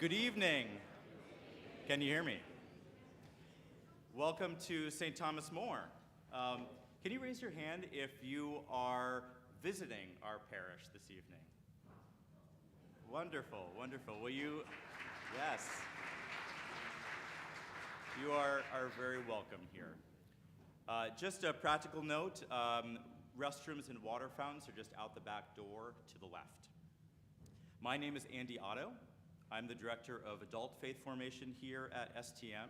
Good evening. Can you hear me? Welcome to St. Thomas More. Can you raise your hand if you are visiting our parish this evening? Wonderful, wonderful. Yes. You are very welcome here. Just a practical note, restrooms and water fountains are just out the back door to the left. My name is Andy Otto. I'm the Director of Adult Faith Formation here at STM.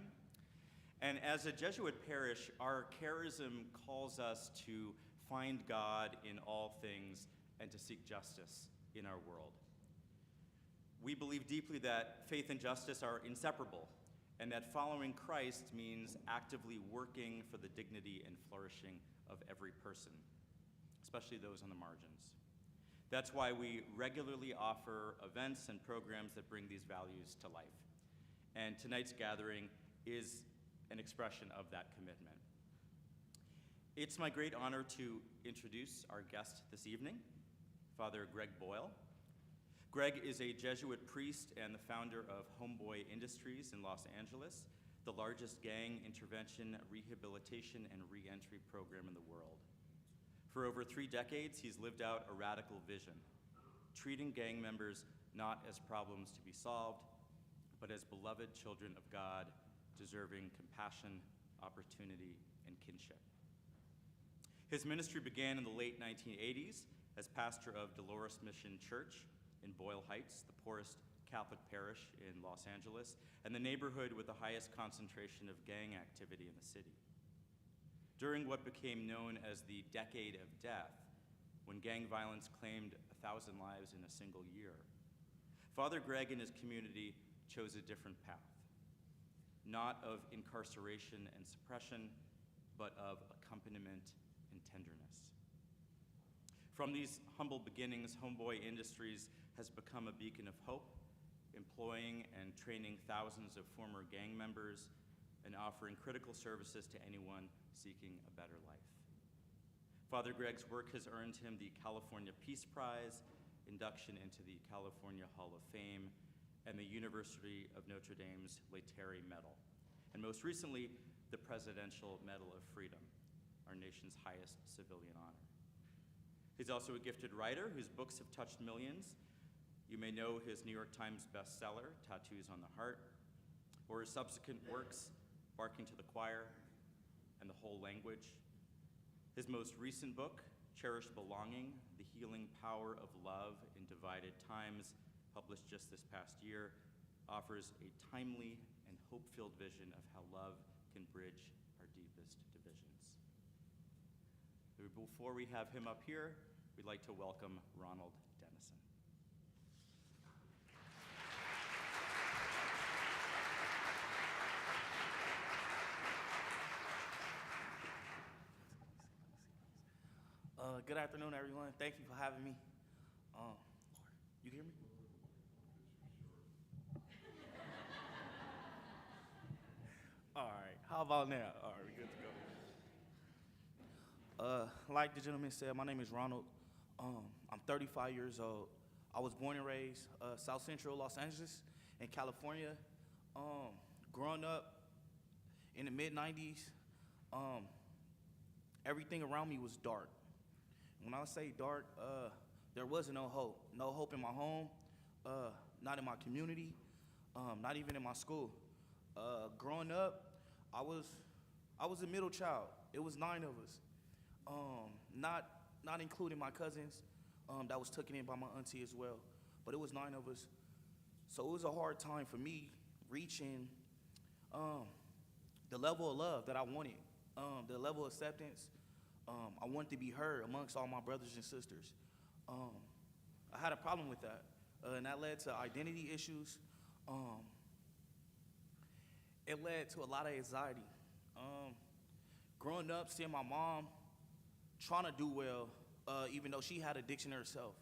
And as a Jesuit parish, our charism calls us to find God in all things and to seek justice in our world. We believe deeply that faith and justice are inseparable, and that following Christ means actively working for the dignity and flourishing of every person, especially those on the margins. That's why we regularly offer events and programs that bring these values to life. And tonight's gathering is an expression of that commitment. It's my great honor to introduce our guest this evening, Father Greg Boyle. Greg is a Jesuit priest and the founder of Homeboy Industries in Los Angeles, the largest gang intervention, rehabilitation, and re-entry program in the world. For over 3 decades, he's lived out a radical vision, treating gang members not as problems to be solved, but as beloved children of God, deserving compassion, opportunity, and kinship. His ministry began in the late 1980s as pastor of Dolores Mission Church in Boyle Heights, the poorest Catholic parish in Los Angeles, and the neighborhood with the highest concentration of gang activity in the city. During what became known as the Decade of Death, when gang violence claimed 1,000 lives in a single year, Father Greg and his community chose a different path, not of incarceration and suppression, but of accompaniment and tenderness. From these humble beginnings, Homeboy Industries has become a beacon of hope, employing and training thousands of former gang members and offering critical services to anyone seeking a better life. Father Greg's work has earned him the California Peace Prize, induction into the California Hall of Fame, and the University of Notre Dame's Laetare Medal, and most recently, the Presidential Medal of Freedom, our nation's highest civilian honor. He's also a gifted writer whose books have touched millions. You may know his New York Times bestseller, Tattoos on the Heart, or his subsequent works, Barking to the Choir and The Whole Language. His most recent book, Cherished Belonging, The Healing Power of Love in Divided Times, published just this past year, offers a timely and hope-filled vision of how love can bridge our deepest divisions. Before we have him up here, we'd like to welcome Ronald Dennison. Good afternoon, everyone. Thank you for having me. You hear me? All right. How about now? All right, we're good to go. Like the gentleman said, my name is Ronald. I'm 35 years old. I was born and raised South Central Los Angeles in California. Growing up in the mid-90s, everything around me was dark. When I say dark, there wasn't no hope. No hope in my home, not in my community, not even in my school. Growing up, I was a middle child. It was 9 of us, not including my cousins that was taken in by my auntie as well. But it was 9 of us. So it was a hard time for me reaching the level of love that I wanted, the level of acceptance. I wanted to be heard amongst all my brothers and sisters. I had a problem with that, and that led to identity issues. It led to a lot of anxiety. Growing up, seeing my mom trying to do well, even though she had addiction herself.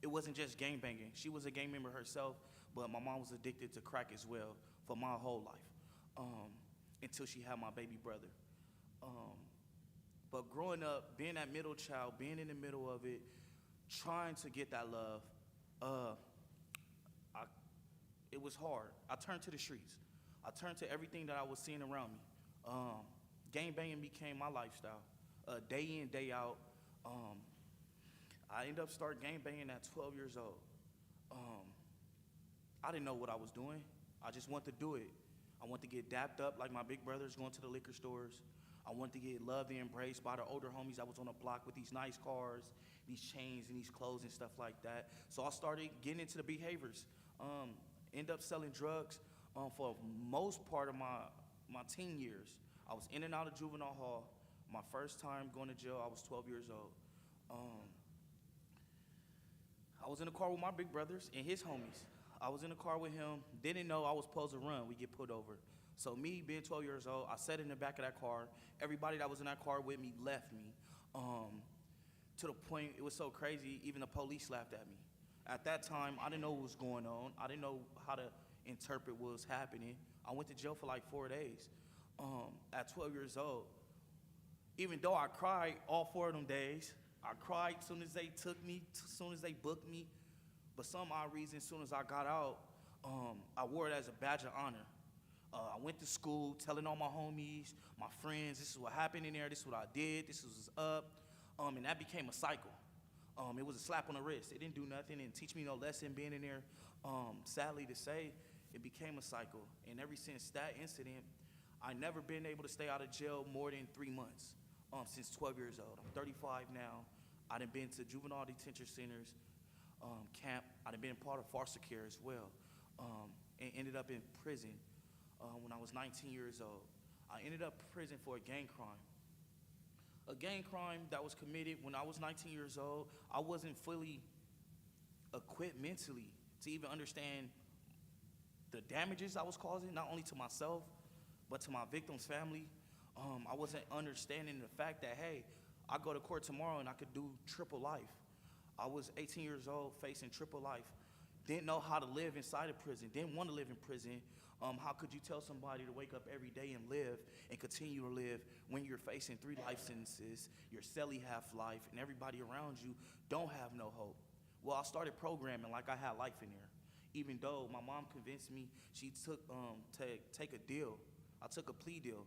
It wasn't just gang banging. She was a gang member herself, but my mom was addicted to crack as well for my whole life, until she had my baby brother. But growing up, being that middle child, being in the middle of it, trying to get that love, it was hard. I turned to the streets. I turned to everything that I was seeing around me. Gang banging became my lifestyle, day in, day out. I ended up starting gang banging at 12 years old. I didn't know what I was doing. I just wanted to do it. I wanted to get dapped up like my big brothers going to the liquor stores. I wanted to get loved and embraced by the older homies that was on the block with these nice cars, these chains and these clothes and stuff like that. So I started getting into the behaviors. End up selling drugs for most part of my teen years. I was in and out of juvenile hall. My first time going to jail, I was 12 years old. I was in the car with my big brothers and his homies. I was in the car with him, didn't know I was supposed to run. We get pulled over. So me being 12 years old, I sat in the back of that car. Everybody that was in that car with me left me. To the point, it was so crazy, even the police laughed at me. At that time, I didn't know what was going on. I didn't know how to interpret what was happening. I went to jail for like 4 days. At 12 years old, even though I cried all 4 of them days, I cried as soon as they took me, as soon as they booked me. But some odd reason, as soon as I got out, I wore it as a badge of honor. I went to school telling all my homies, my friends, this is what happened in there, this is what I did, this was up. And that became a cycle. It was a slap on the wrist. It didn't do nothing, it didn't teach me no lesson being in there. Sadly to say, it became a cycle. And ever since that incident, I never been able to stay out of jail more than 3 months since 12 years old. I'm 35 now. I done been to juvenile detention centers, camp. I done been part of foster care as well, and ended up in prison when I was 19 years old. I ended up in prison for a gang crime. A gang crime that was committed when I was 19 years old. I wasn't fully equipped mentally to even understand the damages I was causing, not only to myself, but to my victim's family. I wasn't understanding the fact that, hey, I go to court tomorrow and I could do triple life. I was 18 years old facing triple life. Didn't know how to live inside of prison, didn't want to live in prison. How could you tell somebody to wake up every day and live and continue to live when you're facing 3 life sentences, your cellie half life, and everybody around you don't have no hope? Well, I started programming like I had life in there. Even though my mom convinced me she took to take a deal. I took a plea deal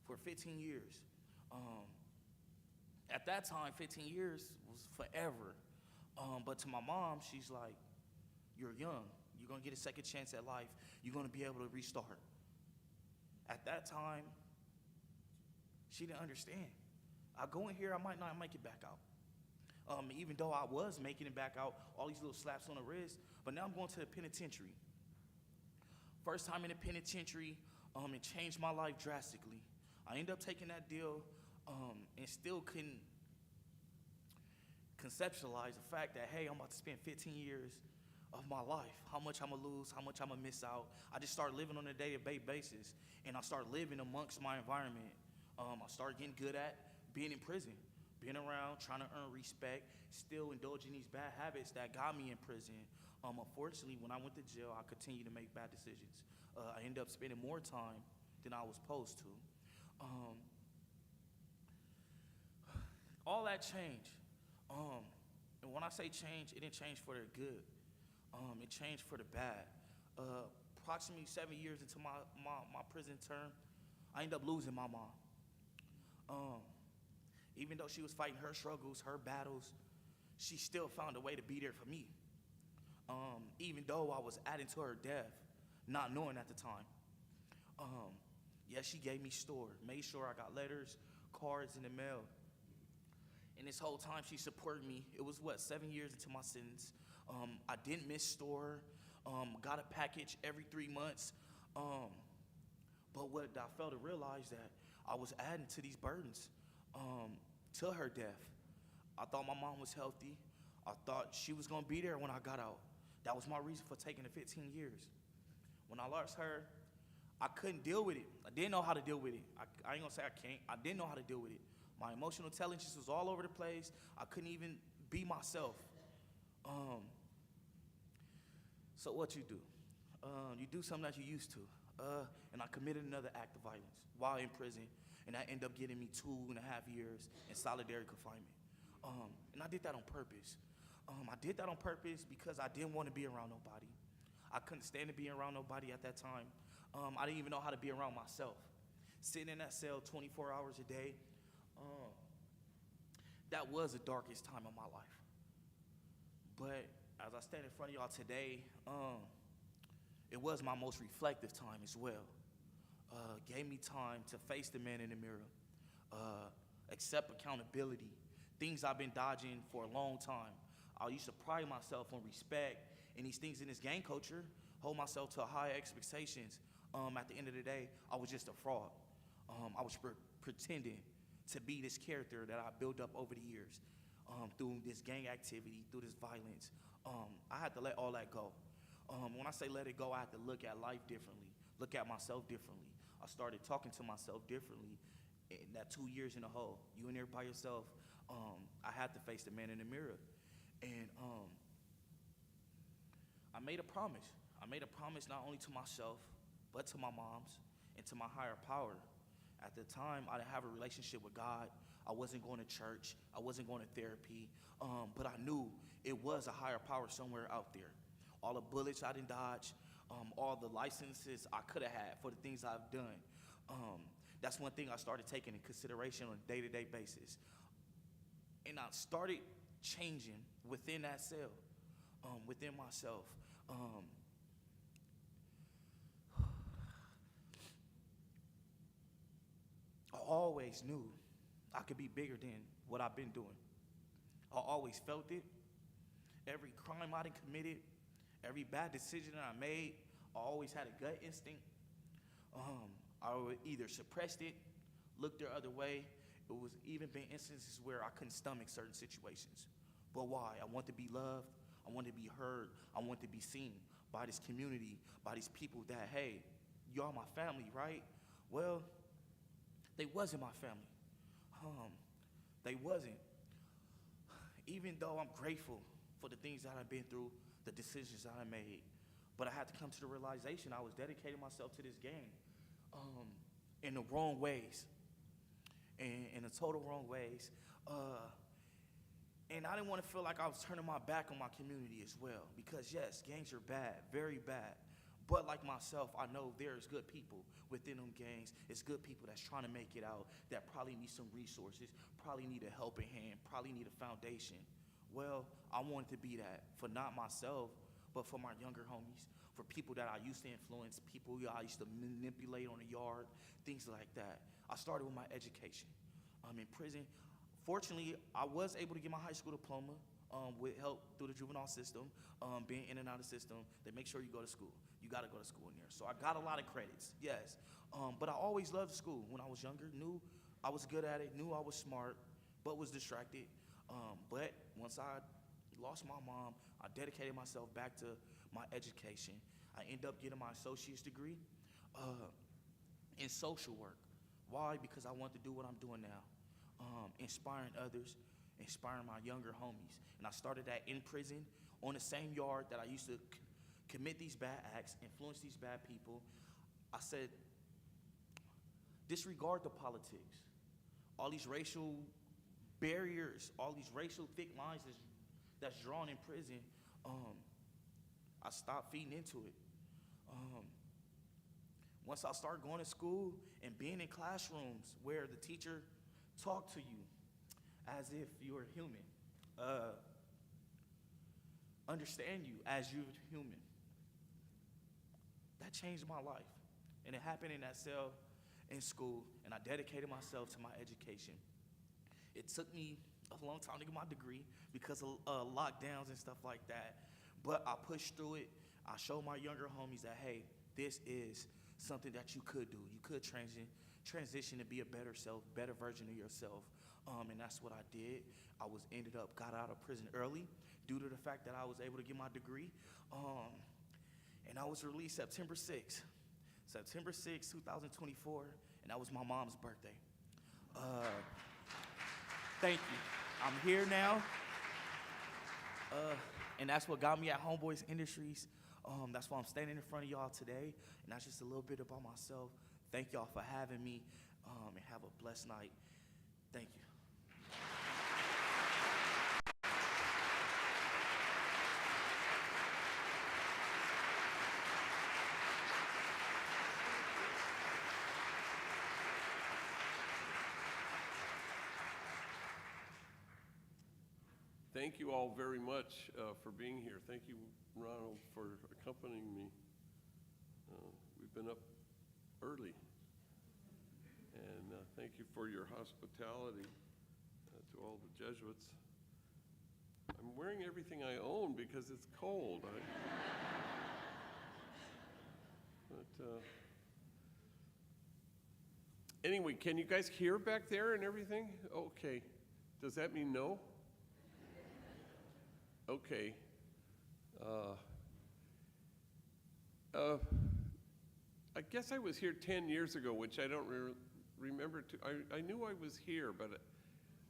for 15 years. At that time, 15 years was forever. But to my mom, she's like, you're young. You're going to get a second chance at life. You're going to be able to restart. At that time, she didn't understand. I go in here, I might not make it back out. Even though I was making it back out, all these little slaps on the wrist, but now I'm going to the penitentiary. First time in the penitentiary, it changed my life drastically. I ended up taking that deal and still couldn't conceptualize the fact that, hey, I'm about to spend 15 years of my life. How much I'm gonna lose, how much I'm gonna miss out. I just started living on a day-to-day basis, and I started living amongst my environment. I started getting good at being in prison, being around, trying to earn respect, still indulging these bad habits that got me in prison. Unfortunately, when I went to jail, I continued to make bad decisions. I ended up spending more time than I was supposed to. All that changed. And when I say change, it didn't change for the good. It changed for the bad. Approximately 7 years into my prison term, I ended up losing my mom. Even though she was fighting her struggles, her battles, she still found a way to be there for me. Even though I was adding to her death, not knowing at the time. Yes, she gave me store, made sure I got letters, cards in the mail. And this whole time she supported me. It was 7 years into my sentence. I didn't miss store, got a package every 3 months. But what I failed to realize that I was adding to these burdens to her death. I thought my mom was healthy. I thought she was gonna be there when I got out. That was my reason for taking the 15 years. When I lost her, I couldn't deal with it. I didn't know how to deal with it. I ain't gonna say I can't. I didn't know how to deal with it. My emotional intelligence was all over the place. I couldn't even be myself. So what you do? You do something that you used to. And I committed another act of violence while in prison, and that ended up getting me 2.5 years in solitary confinement. And I did that on purpose. I did that on purpose because I didn't want to be around nobody. I couldn't stand to be around nobody at that time. I didn't even know how to be around myself. Sitting in that cell 24 hours a day, that was the darkest time of my life. But as I stand in front of y'all today, it was my most reflective time as well. Gave me time to face the man in the mirror, accept accountability, things I've been dodging for a long time. I used to pride myself on respect and these things in this gang culture, hold myself to high expectations. At the end of the day, I was just a fraud. I was pretending to be this character that I built up over the years through this gang activity, through this violence. I had to let all that go. When I say let it go, I had to look at life differently, look at myself differently. I started talking to myself differently in that 2 years in a hole. You in there by yourself. I had to face the man in the mirror. And I made a promise. I made a promise not only to myself, but to my moms and to my higher power. At the time, I didn't have a relationship with God. I wasn't going to church. I wasn't going to therapy. But I knew it was a higher power somewhere out there. All the bullets I didn't dodge, all the licenses I could have had for the things I've done. That's one thing I started taking in consideration on a day-to-day basis. And I started changing within that cell, within myself. I always knew I could be bigger than what I've been doing. I always felt it. Every crime I done committed, every bad decision that I made, I always had a gut instinct. I would either suppressed it, looked the other way. It was even been instances where I couldn't stomach certain situations. But why? I want to be loved. I want to be heard. I want to be seen by this community, by these people that, hey, y'all my family, right? Well, they wasn't my family. They wasn't. Even though I'm grateful for the things that I've been through, the decisions that I made, but I had to come to the realization I was dedicating myself to this game in the wrong ways, in the total wrong ways. And I didn't want to feel like I was turning my back on my community as well, because yes, gangs are bad, very bad. But like myself, I know there's good people within them gangs. It's good people that's trying to make it out, that probably need some resources, probably need a helping hand, probably need a foundation. Well, I wanted to be that for not myself, but for my younger homies, for people that I used to influence, people I used to manipulate on the yard, things like that. I started with my education. In prison, fortunately, I was able to get my high school diploma with help through the juvenile system, being in and out of the system. They make sure you go to school. You got to go to school in there. So I got a lot of credits, yes. But I always loved school when I was younger, knew I was good at it, knew I was smart, but was distracted. But once I lost my mom, I dedicated myself back to my education. I ended up getting my associate's degree in social work. Why? Because I want to do what I'm doing now, inspiring others, inspiring my younger homies. And I started that in prison on the same yard that I used to commit these bad acts, influence these bad people. I said, disregard the politics. All these racial barriers, all these racial thick lines that's drawn in prison, I stopped feeding into it. Once I started going to school and being in classrooms where the teacher talked to you as if you were human, understand you as you're human, that changed my life. And it happened in that cell in school, and I dedicated myself to my education. It took me a long time to get my degree because of lockdowns and stuff like that, but I pushed through it. I showed my younger homies that, hey, this is something that you could do. You could transition to be a better self, better version of yourself, and that's what I did. Got out of prison early due to the fact that I was able to get my degree, and I was released September 6th, 2024, and that was my mom's birthday. Thank you. I'm here now, and that's what got me at Homeboys Industries. That's why I'm standing in front of y'all today, and that's just a little bit about myself. Thank y'all for having me, and have a blessed night. Thank you. thank you all very much for being here. Thank you, Ronald, for accompanying me. We've been up early. And thank you for your hospitality to all the Jesuits. I'm wearing everything I own because it's cold. Anyway, can you guys hear back there and everything? Okay. Does that mean no? Okay. I guess I was here 10 years ago, which I don't remember. I knew I was here, but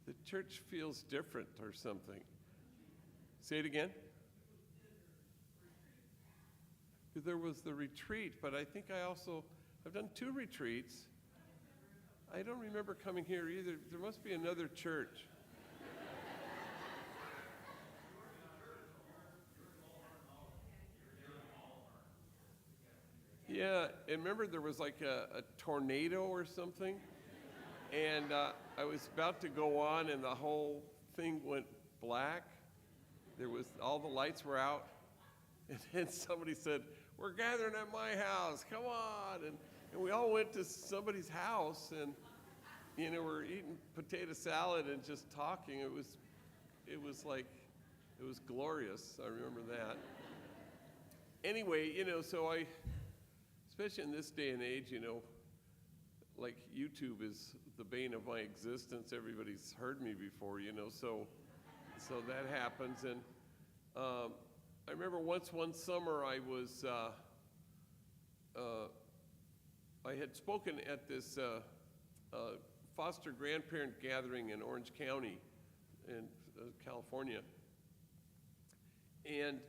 the church feels different or something. Say it again. There was the retreat, but I think I've done 2 retreats. I don't remember coming here either. There must be another church. Yeah, and remember there was like a tornado or something? And I was about to go on and the whole thing went black. All the lights were out. And then somebody said, "We're gathering at my house, come on." And we all went to somebody's house and, we're eating potato salad and just talking. It was glorious. I remember that. Anyway, so especially in this day and age, like YouTube is the bane of my existence. Everybody's heard me before, so that happens. And I remember one summer I had spoken at this foster grandparent gathering in Orange County in California. And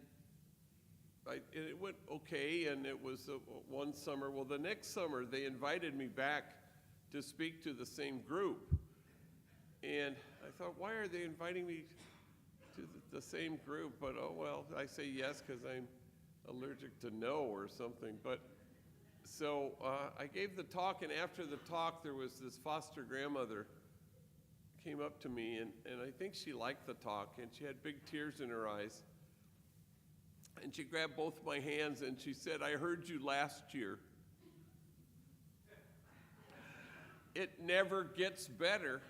it went okay, and it was one summer. Well, the next summer, they invited me back to speak to the same group. And I thought, why are they inviting me to the same group? But, oh, well, I say yes because I'm allergic to no or something. But so I gave the talk, and after the talk, there was this foster grandmother came up to me, and I think she liked the talk, and she had big tears in her eyes. And she grabbed both my hands and she said, "I heard you last year. It never gets better."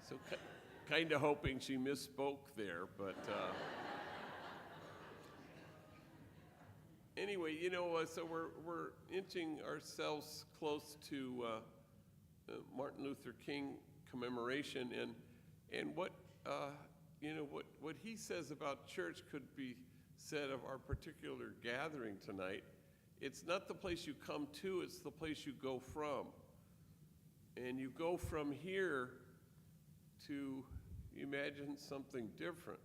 So kind of hoping she misspoke there, but anyway, so we're inching ourselves close to Martin Luther King commemoration, and what he says about church could be said of our particular gathering tonight. It's not the place you come to, it's the place you go from. And you go from here to imagine something different.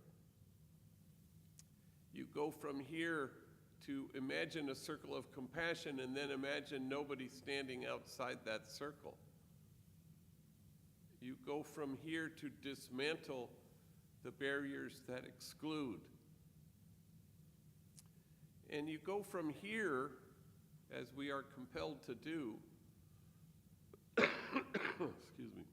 You go from here to imagine a circle of compassion and then imagine nobody standing outside that circle. You go from here to dismantle the barriers that exclude. And you go from here, as we are compelled to do, excuse me,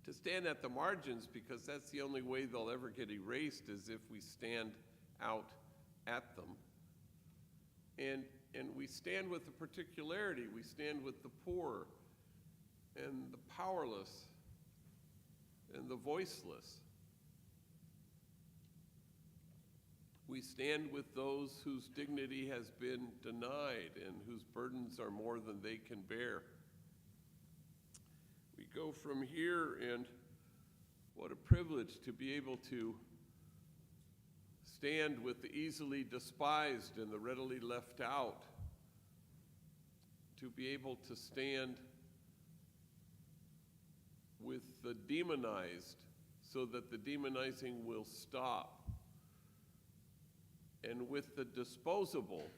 to stand at the margins, because that's the only way they'll ever get erased, is if we stand out at them. And we stand with the particularity. We stand with the poor and the powerless and the voiceless. We stand with those whose dignity has been denied and whose burdens are more than they can bear. We go from here, and what a privilege to be able to stand with the easily despised and the readily left out, to be able to stand with the demonized so that the demonizing will stop, and with the disposable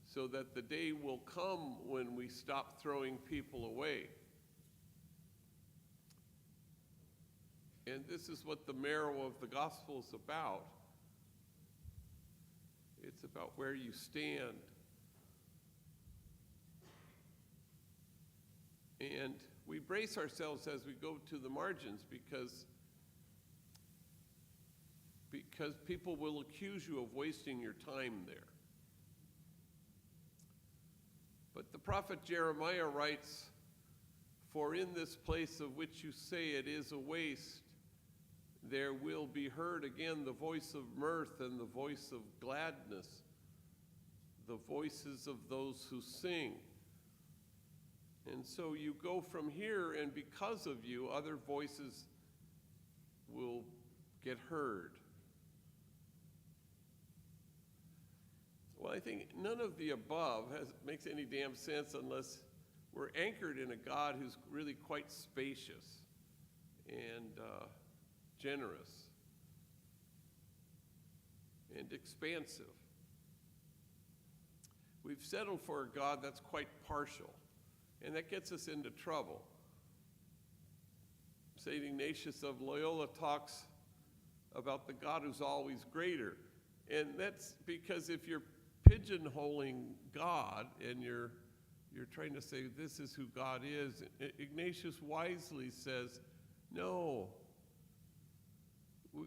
so that the day will come when we stop throwing people away. And this is what the marrow of the gospel is about. It's about where you stand. And we brace ourselves as we go to the margins because people will accuse you of wasting your time there. But the prophet Jeremiah writes, "For in this place of which you say it is a waste, there will be heard again the voice of mirth and the voice of gladness, the voices of those who sing." And so you go from here, and because of you, other voices will get heard. Well, I think none of the above makes any damn sense unless we're anchored in a God who's really quite spacious and generous and expansive. We've settled for a God that's quite partial, and that gets us into trouble. St. Ignatius of Loyola talks about the God who's always greater, and that's because if you're pigeonholing God and you're trying to say this is who God is, Ignatius wisely says, no,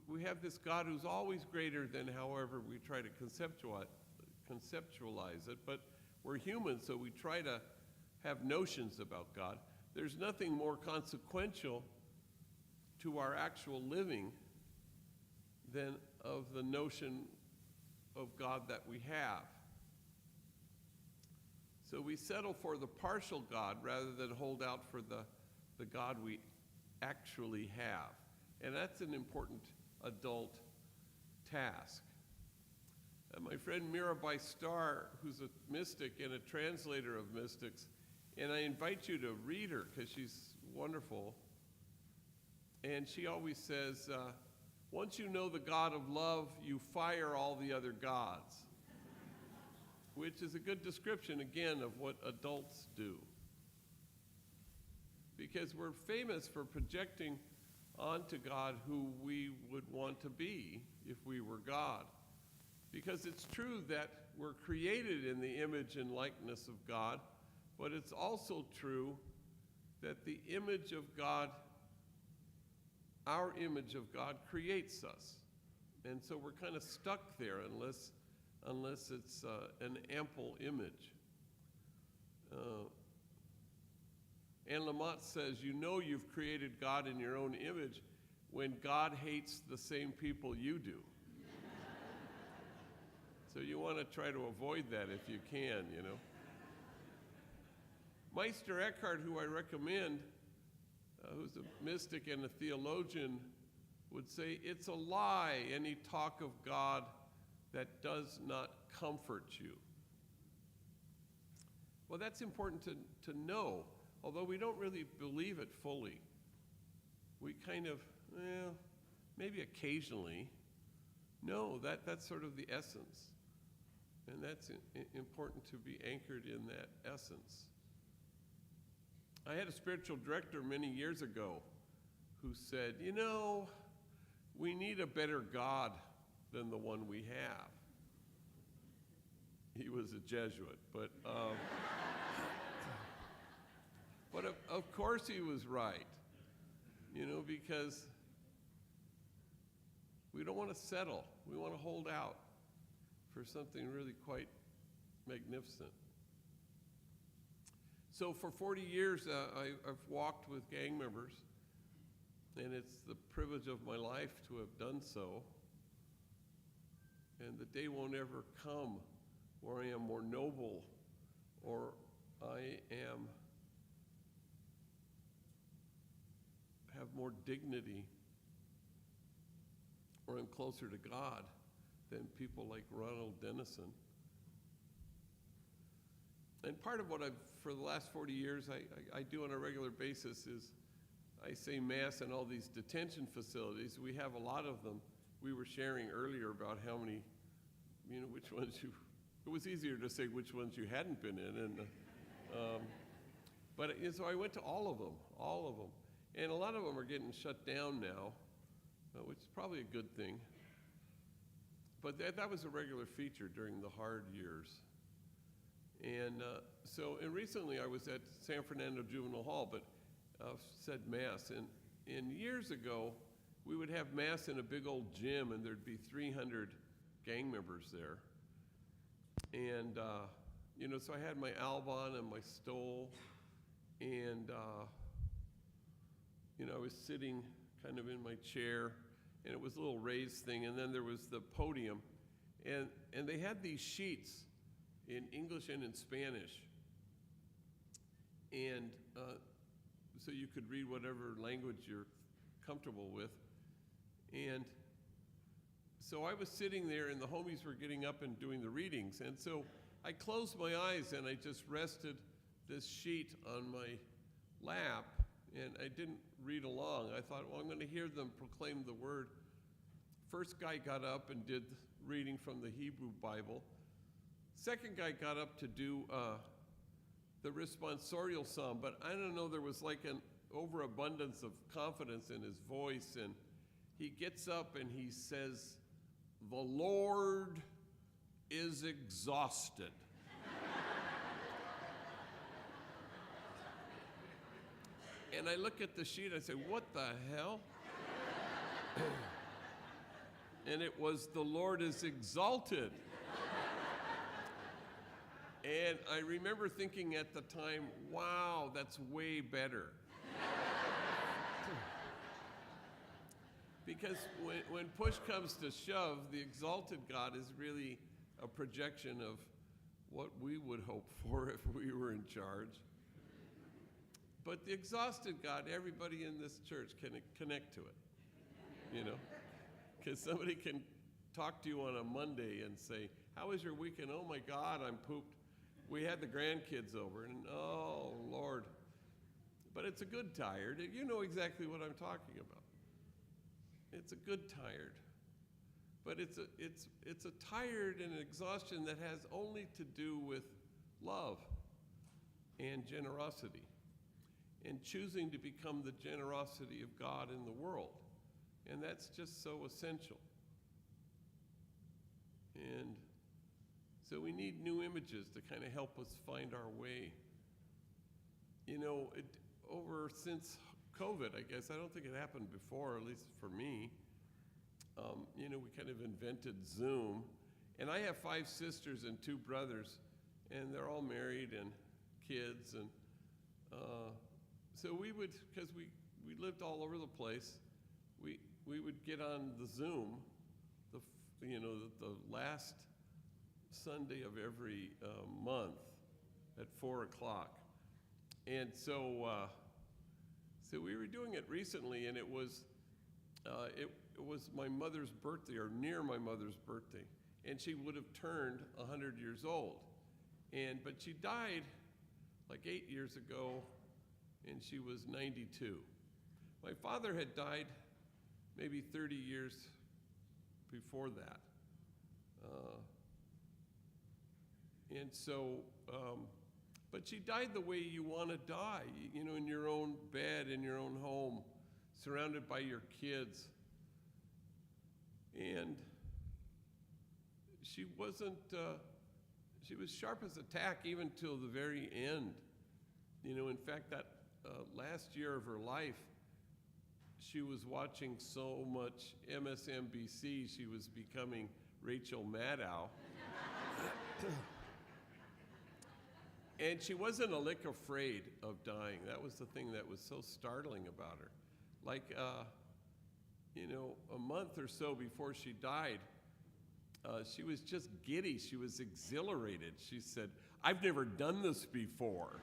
we have this God who's always greater than however we try to conceptualize it, but we're human, so we try to have notions about God. There's nothing more consequential to our actual living than of the notion of God that we have. So we settle for the partial God rather than hold out for the God we actually have. And that's an important adult task. My friend Mirabai Starr, who's a mystic and a translator of mystics, and I invite you to read her because she's wonderful. And she always says, once you know the God of love, you fire all the other gods, which is a good description, again, of what adults do. Because we're famous for projecting onto God who we would want to be if we were God. Because it's true that we're created in the image and likeness of God, but it's also true that the image of God, our image of God, creates us. And so we're kind of stuck there unless it's an ample image. Anne Lamott says, you know you've created God in your own image when God hates the same people you do. So you want to try to avoid that if you can, you know. Meister Eckhart, who I recommend, who's a mystic and a theologian, would say, it's a lie, any talk of God that does not comfort you. Well, that's important to know, although we don't really believe it fully. We kind of, maybe occasionally. No, that's sort of the essence. And that's important to be anchored in that essence. I had a spiritual director many years ago who said, you know, we need a better God than the one we have. He was a Jesuit, but of course he was right, you know, because we don't want to settle. We want to hold out for something really quite magnificent. So for 40 years, I've walked with gang members, and it's the privilege of my life to have done so. And the day won't ever come where I am more noble or I have more dignity or I'm closer to God than people like Ronald Dennison. And part of what for the last 40 years, I do on a regular basis is I say Mass in all these detention facilities. We have a lot of them. We were sharing earlier about how many, you know, which ones it was easier to say which ones you hadn't been in. But so I went to all of them. And a lot of them are getting shut down now, which is probably a good thing. But that was a regular feature during the hard years. And recently I was at San Fernando Juvenile Hall, but said Mass. And years ago, we would have Mass in a big old gym, and there'd be 300 gang members there. And, so I had my Alban and my stole, and, I was sitting kind of in my chair, and it was a little raised thing, and then there was the podium, and they had these sheets in English and in Spanish, and so you could read whatever language you're comfortable with. And so I was sitting there, and the homies were getting up and doing the readings, and so I closed my eyes, and I just rested this sheet on my lap, and I didn't read along. I thought, well, I'm going to hear them proclaim the word. First guy got up and did reading from the Hebrew Bible. Second guy got up to do the responsorial psalm, but I don't know, there was like an overabundance of confidence in his voice, and he gets up and he says, "The Lord is exhausted." And I look at the sheet, I say, what the hell? And it was, "The Lord is exalted." And I remember thinking at the time, wow, that's way better. Because when push comes to shove, the exalted God is really a projection of what we would hope for if we were in charge. But the exhausted God, everybody in this church can connect to it, Because somebody can talk to you on a Monday and say, "How was your weekend?" "Oh my God, I'm pooped. We had the grandkids over," and oh Lord. But it's a good tired. You know exactly what I'm talking about. It's a good tired. But it's a tired and an exhaustion that has only to do with love and generosity and choosing to become the generosity of God in the world. And that's just so essential. And so we need new images to kind of help us find our way. Since COVID, I guess, I don't think it happened before, at least for me. We kind of invented Zoom. And I have 5 sisters and 2 brothers, and they're all married and kids. And so we would, because we lived all over the place, we would get on the Zoom, the last Sunday of every month at 4 o'clock. And so we were doing it recently, and it was my mother's birthday, or near my mother's birthday, and she would have turned 100 years old. But she died like 8 years ago, and she was 92. My father had died maybe 30 years before that. But she died the way you want to die, in your own bed, in your own home, surrounded by your kids. And she was sharp as a tack even till the very end. In fact, that last year of her life, she was watching so much MSNBC, she was becoming Rachel Maddow. And she wasn't a lick afraid of dying. That was the thing that was so startling about her. Like, a month or so before she died, she was just giddy. She was exhilarated. She said, "I've never done this before,"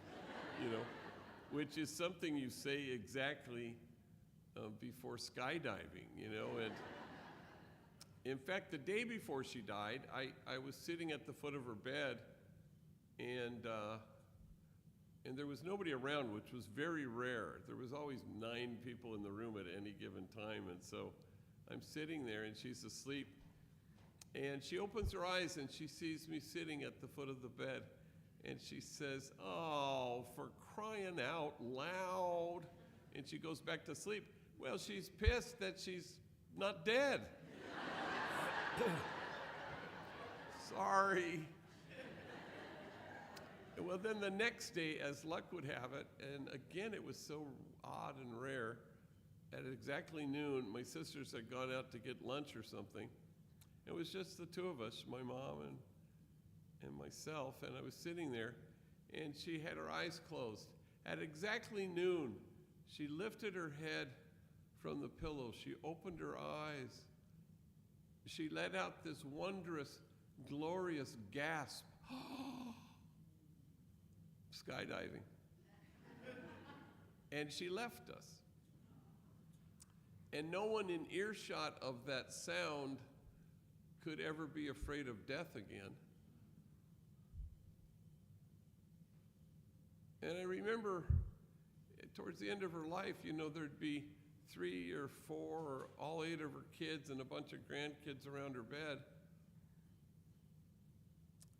which is something you say exactly before skydiving, And in fact, the day before she died, I was sitting at the foot of her bed, and there was nobody around, which was very rare. There was always 9 people in the room at any given time, and so I'm sitting there, and she's asleep, and she opens her eyes, and she sees me sitting at the foot of the bed, and she says, "Oh, for crying out loud," and she goes back to sleep. Well, she's pissed that she's not dead. Sorry. Well, then the next day, as luck would have it, and again, it was so odd and rare, at exactly noon, my sisters had gone out to get lunch or something. It was just the two of us, my mom and myself, and I was sitting there, and she had her eyes closed. At exactly noon, she lifted her head from the pillow. She opened her eyes. She let out this wondrous, glorious gasp. Skydiving. And she left us. And no one in earshot of that sound could ever be afraid of death again. And I remember towards the end of her life, there'd be 3 or 4 or all 8 of her kids and a bunch of grandkids around her bed.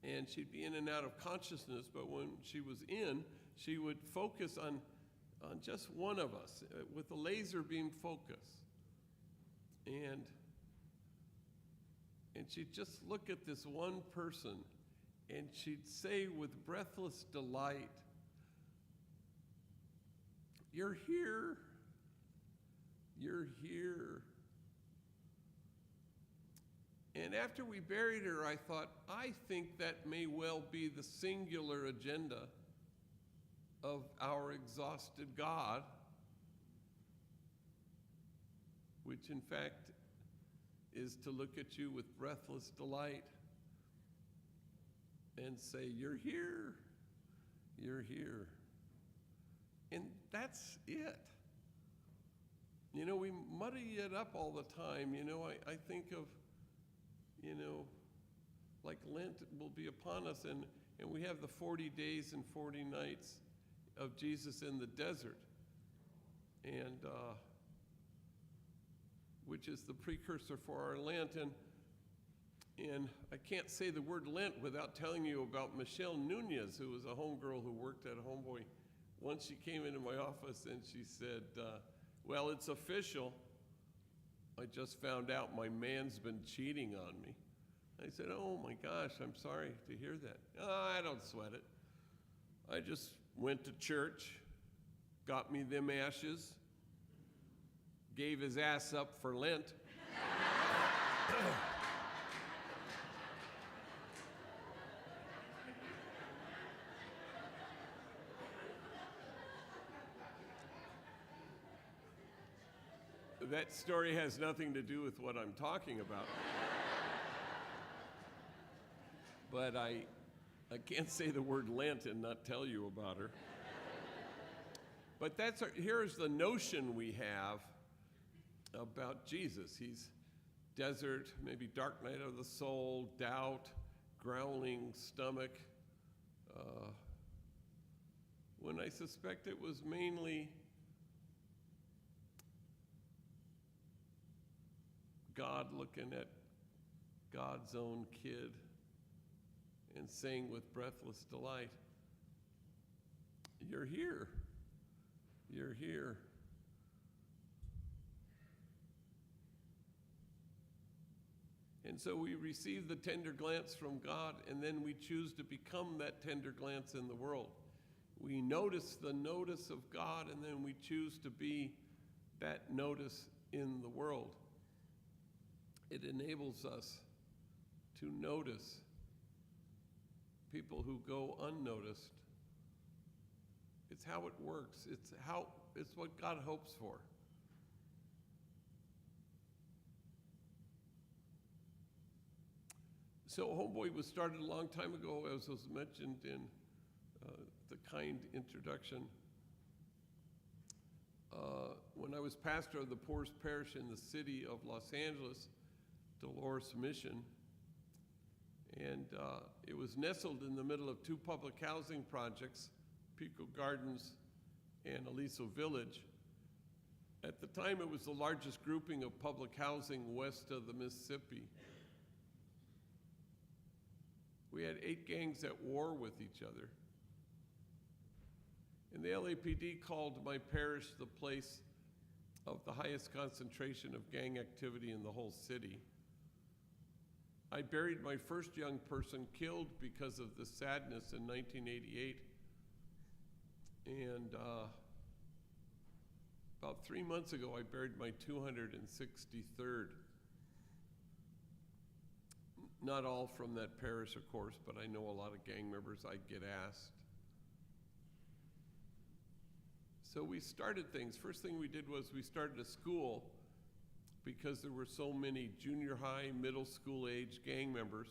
And she'd be in and out of consciousness, but when she was in, she would focus on just one of us with a laser beam focus. And she'd just look at this one person, and she'd say with breathless delight, "You're here. You're here." And after we buried her, I thought, I think that may well be the singular agenda of our exhausted God, which in fact is to look at you with breathless delight and say, "You're here. You're here." And that's it. We muddy it up all the time. I think of, like Lent will be upon us, and we have the 40 days and 40 nights of Jesus in the desert, and which is the precursor for our Lent. And I can't say the word Lent without telling you about Michelle Nunez, who was a homegirl who worked at Homeboy. Once she came into my office and she said, "Well, it's official. I just found out my man's been cheating on me." I said, "Oh my gosh, I'm sorry to hear that." "Oh, I don't sweat it. I just went to church, got me them ashes, gave his ass up for Lent." That story has nothing to do with what I'm talking about. But I can't say the word Lent and not tell you about her. But here's the notion we have about Jesus. He's desert, maybe dark night of the soul, doubt, growling stomach. When I suspect it was mainly God looking at God's own kid and saying with breathless delight, "You're here. You're here." And so we receive the tender glance from God, and then we choose to become that tender glance in the world. We notice the notice of God, and then we choose to be that notice in the world. It enables us to notice people who go unnoticed. It's how it works. It's what God hopes for. So Homeboy was started a long time ago, as was mentioned in the kind introduction. When I was pastor of the poorest parish in the city of Los Angeles, Dolores Mission, and it was nestled in the middle of 2 public housing projects, Pico Gardens and Aliso Village. At the time, it was the largest grouping of public housing west of the Mississippi. We had 8 gangs at war with each other. And the LAPD called my parish the place of the highest concentration of gang activity in the whole city. I buried my first young person killed because of the sadness in 1988. And about 3 months ago, I buried my 263rd. Not all from that parish, of course, but I know a lot of gang members. I get asked. So we started things. First thing we did was we started a school because there were so many junior high, middle school age gang members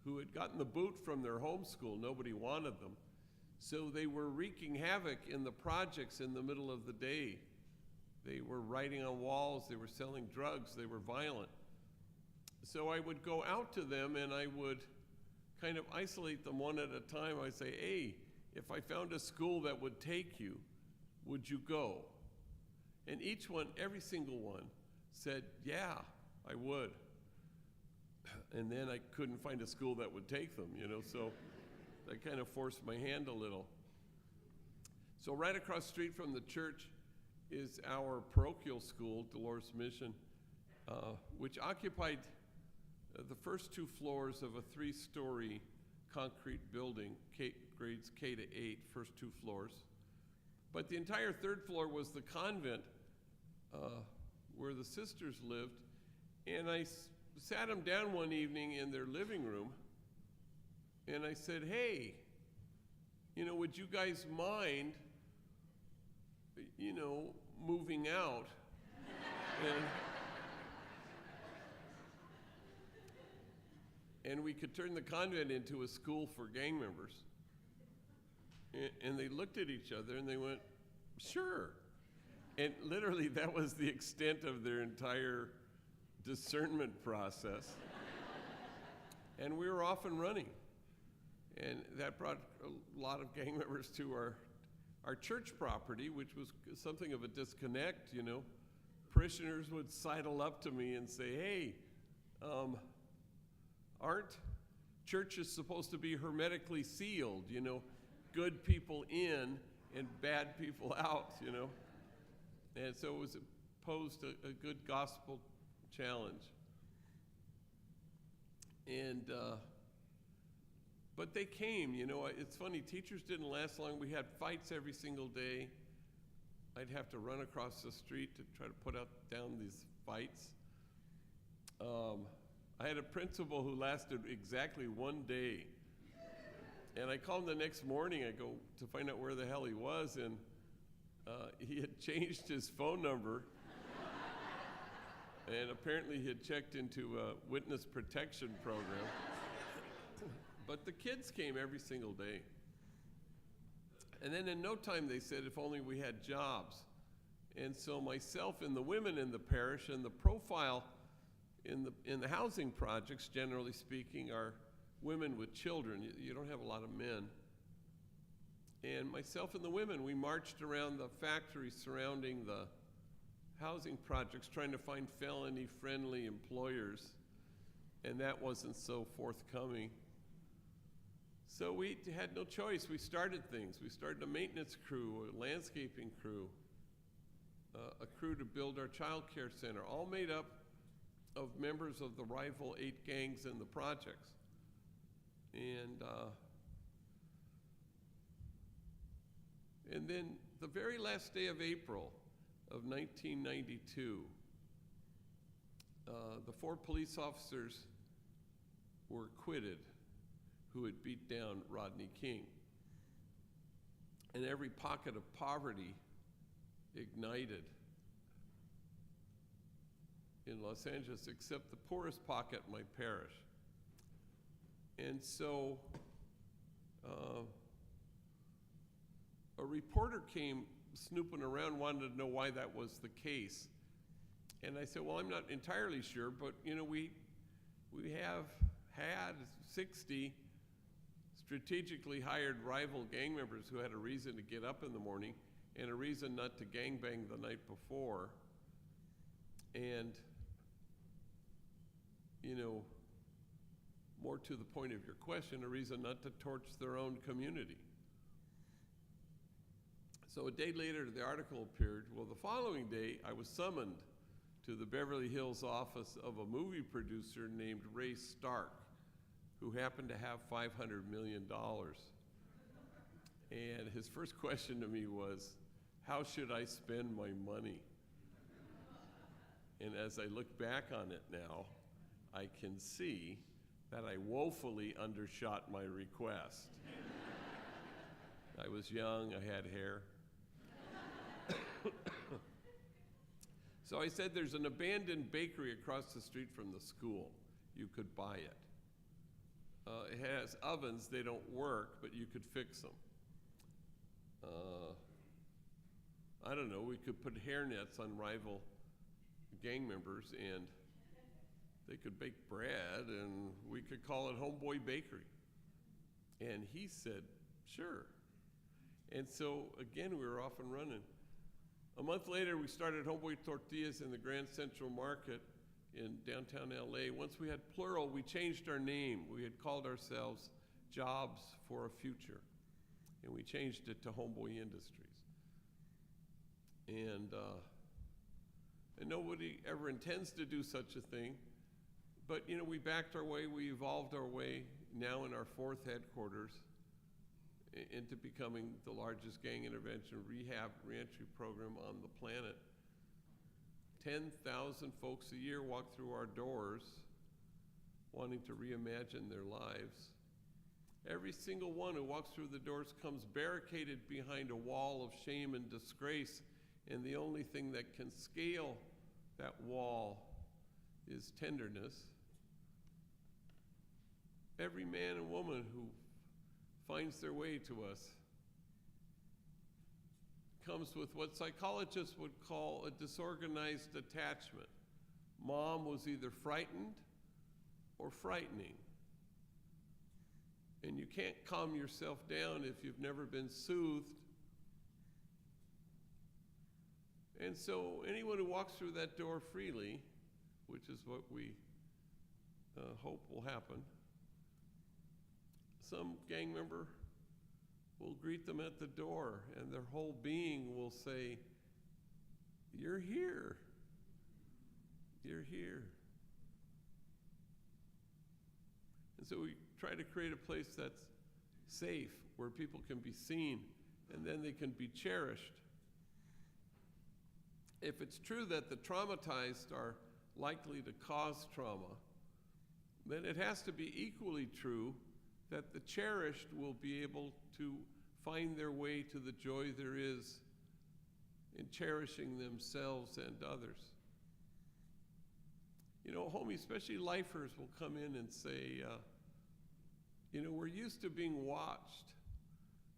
who had gotten the boot from their home school. Nobody wanted them. So they were wreaking havoc in the projects in the middle of the day. They were writing on walls, they were selling drugs, they were violent. So I would go out to them and I would kind of isolate them one at a time. I'd say, hey, if I found a school that would take you, would you go? And each one, every single one, said, yeah, I would. And then I couldn't find a school that would take them, so I kind of forced my hand a little. So right across the street from the church is our parochial school, Dolores Mission, which occupied the first 2 floors of a 3-story concrete building, grades K to 8, first 2 floors. But the entire 3rd floor was the convent where the sisters lived. And I sat them down one evening in their living room, and I said, hey, would you guys mind, moving out? And we could turn the convent into a school for gang members. And they looked at each other and they went, sure. And literally that was the extent of their entire discernment process. And we were off and running. And that brought a lot of gang members to our church property, which was something of a disconnect, Parishioners would sidle up to me and say, hey, aren't churches supposed to be hermetically sealed, good people in and bad people out, And so it was posed a good gospel challenge. And, but they came, it's funny, teachers didn't last long. We had fights every single day. I'd have to run across the street to try to put down these fights. I had a principal who lasted exactly 1 day. And I called him the next morning, I go to find out where the hell he was, and he had changed his phone number. And apparently he had checked into a witness protection program. But the kids came every single day. And then in no time they said, if only we had jobs. And so myself and the women in the parish, and the profile in the housing projects, generally speaking, are women with children. You don't have a lot of men. And myself and the women, we marched around the factories surrounding the housing projects trying to find felony-friendly employers, and that wasn't so forthcoming. So we had no choice. We started things. We started a maintenance crew, a landscaping crew, a crew to build our child care center, all made up of members of the rival 8 gangs in the projects. And then the very last day of April of 1992, the 4 police officers were acquitted who had beat down Rodney King. And every pocket of poverty ignited in Los Angeles, except the poorest pocket, my parish. And so a reporter came snooping around, wanted to know why that was the case. And I said, well, I'm not entirely sure, but we have had 60 strategically hired rival gang members who had a reason to get up in the morning and a reason not to gangbang the night before. And, more to the point of your question, a reason not to torch their own community. So a day later, the article appeared. Well, the following day, I was summoned to the Beverly Hills office of a movie producer named Ray Stark, who happened to have $500 million. And his first question to me was, how should I spend my money? And as I look back on it now, I can see that I woefully undershot my request. I was young, I had hair. So I said, there's an abandoned bakery across the street from the school. You could buy it. It has ovens, they don't work, but you could fix them. I don't know, we could put hairnets on rival gang members and they could bake bread and we could call it Homeboy Bakery. And he said, sure. And so again, we were off and running. A month later, we started Homeboy Tortillas in the Grand Central Market in downtown LA. Once we had plural, we changed our name. We had called ourselves Jobs for a Future. And we changed it to Homeboy Industries. And nobody ever intends to do such a thing. But you know, we backed our way, we evolved our way, now in our fourth headquarters, into becoming the largest gang intervention rehab reentry program on the planet. 10,000 folks a year walk through our doors wanting to reimagine their lives. Every single one who walks through the doors comes barricaded behind a wall of shame and disgrace, and the only thing that can scale that wall is tenderness. Every man and woman who finds their way to us comes with what psychologists would call a disorganized attachment. Mom was either frightened or frightening. And you can't calm yourself down if you've never been soothed. And so anyone who walks through that door freely, which is what we hope will happen, some gang member will greet them at the door, and their whole being will say, "You're here. You're here." And so we try to create a place that's safe, where people can be seen, and then they can be cherished. If it's true that the traumatized are likely to cause trauma, then it has to be equally true that the cherished will be able to find their way to the joy there is in cherishing themselves and others. You know, homies, especially lifers, will come in and say, you know, we're used to being watched,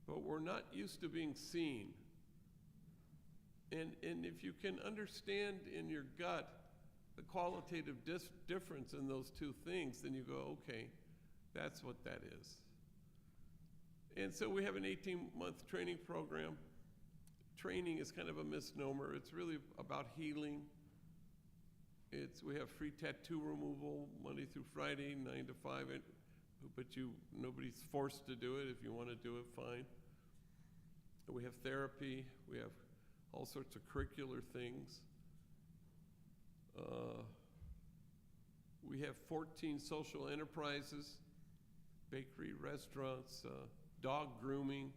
but we're not used to being seen. And if you can understand in your gut the qualitative difference in those two things, then you go, okay, that's what that is. And so we have an 18-month training program. Training is kind of a misnomer. It's really about healing. We have free tattoo removal Monday through Friday, 9 to 5. But nobody's forced to do it. If you want to do it, fine. We have therapy. We have all sorts of curricular things. We have 14 social enterprises, bakery, restaurants, dog grooming.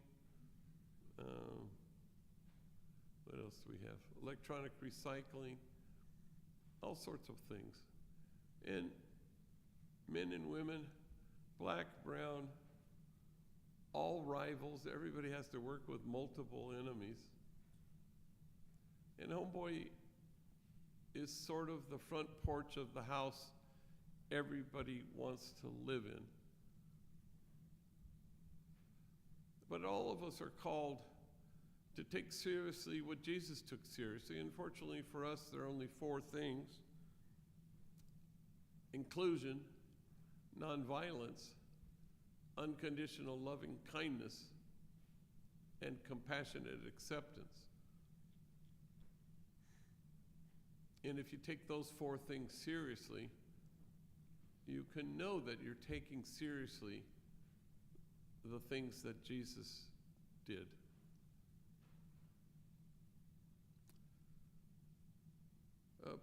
What else do we have? Electronic recycling, all sorts of things. And men and women, black, brown, all rivals. Everybody has to work with multiple enemies. And Homeboy is sort of the front porch of the house everybody wants to live in. But all of us are called to take seriously what Jesus took seriously. Unfortunately for us, there are only 4 things: inclusion, nonviolence, unconditional loving kindness, and compassionate acceptance. And if you take those 4 things seriously, you can know that you're taking seriously the things that Jesus did.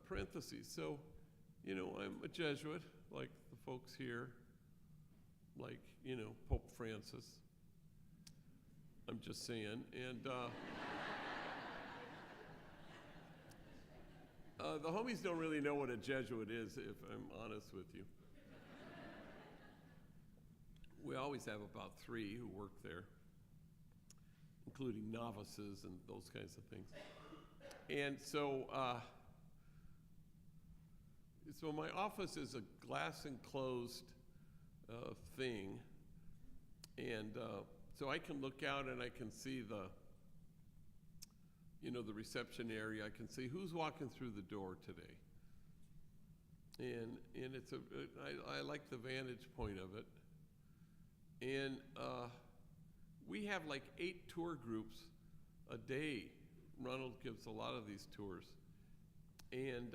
parentheses. So, I'm a Jesuit, like the folks here, like, Pope Francis. I'm just saying. And the homies don't really know what a Jesuit is, if I'm honest with you. We always have about 3 who work there, including novices and those kinds of things. And so my office is a glass enclosed thing, and so I can look out and I can see the reception area. I can see who's walking through the door today, and I like the vantage point of it. And we have like 8 tour groups a day. Ronald gives a lot of these tours, and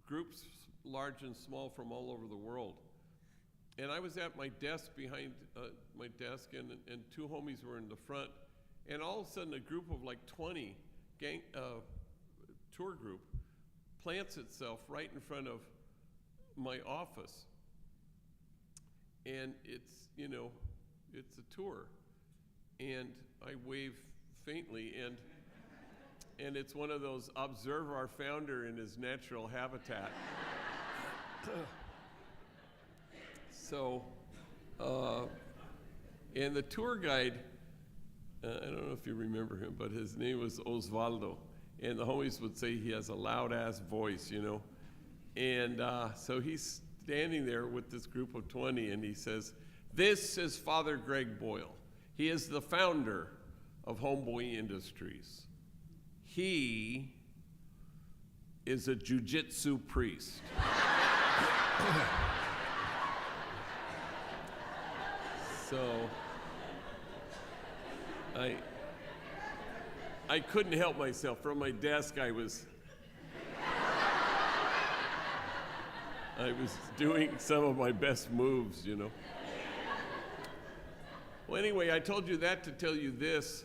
groups large and small from all over the world. And I was at my desk behind my desk, and 2 homies were in the front, and all of a sudden a group of like 20 tour group plants itself right in front of my office. And it's a tour, and I wave faintly, and it's one of those observe our founder in his natural habitat. So, and the tour guide, I don't know if you remember him, but his name was Osvaldo, and the homies would say he has a loud ass voice, and so he's standing there with this group of 20, and he says, "This is Father Greg Boyle. He is the founder of Homeboy Industries. He is a jiu-jitsu priest." So I couldn't help myself. From my desk, I was doing some of my best moves, Well, anyway, I told you that to tell you this.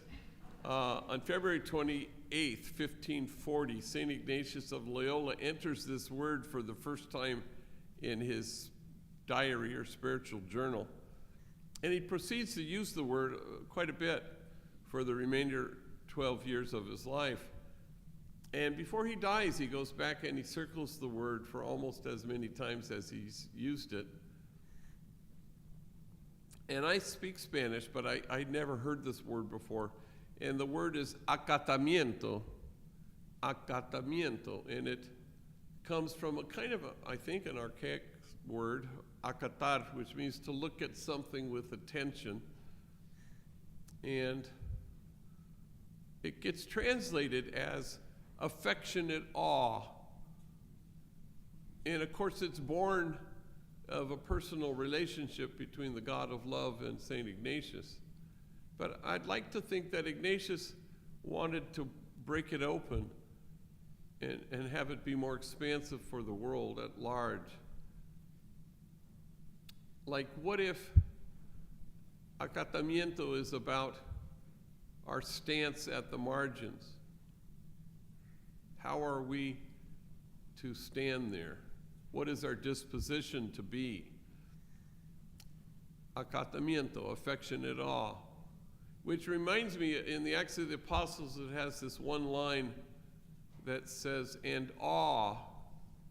On February 28th, 1540, St. Ignatius of Loyola enters this word for the first time in his diary or spiritual journal. And he proceeds to use the word quite a bit for the remainder 12 years of his life. And before he dies, he goes back and he circles the word for almost as many times as he's used it. And I speak Spanish, but I'd never heard this word before. And the word is acatamiento, and it comes from a kind of, I think, an archaic word, acatar, which means to look at something with attention. And it gets translated as affectionate awe. And of course, it's born of a personal relationship between the God of love and St. Ignatius. But I'd like to think that Ignatius wanted to break it open and have it be more expansive for the world at large. Like, what if acatamiento is about our stance at the margins? How are we to stand there? What is our disposition to be? Acatamiento, affectionate awe. Which reminds me, in the Acts of the Apostles, it has this one line that says, "And awe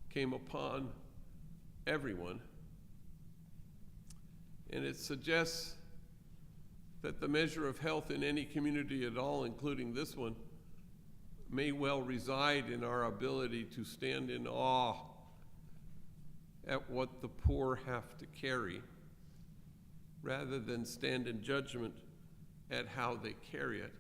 came upon everyone." And it suggests that the measure of health in any community at all, including this one, may well reside in our ability to stand in awe at what the poor have to carry, rather than stand in judgment at how they carry it.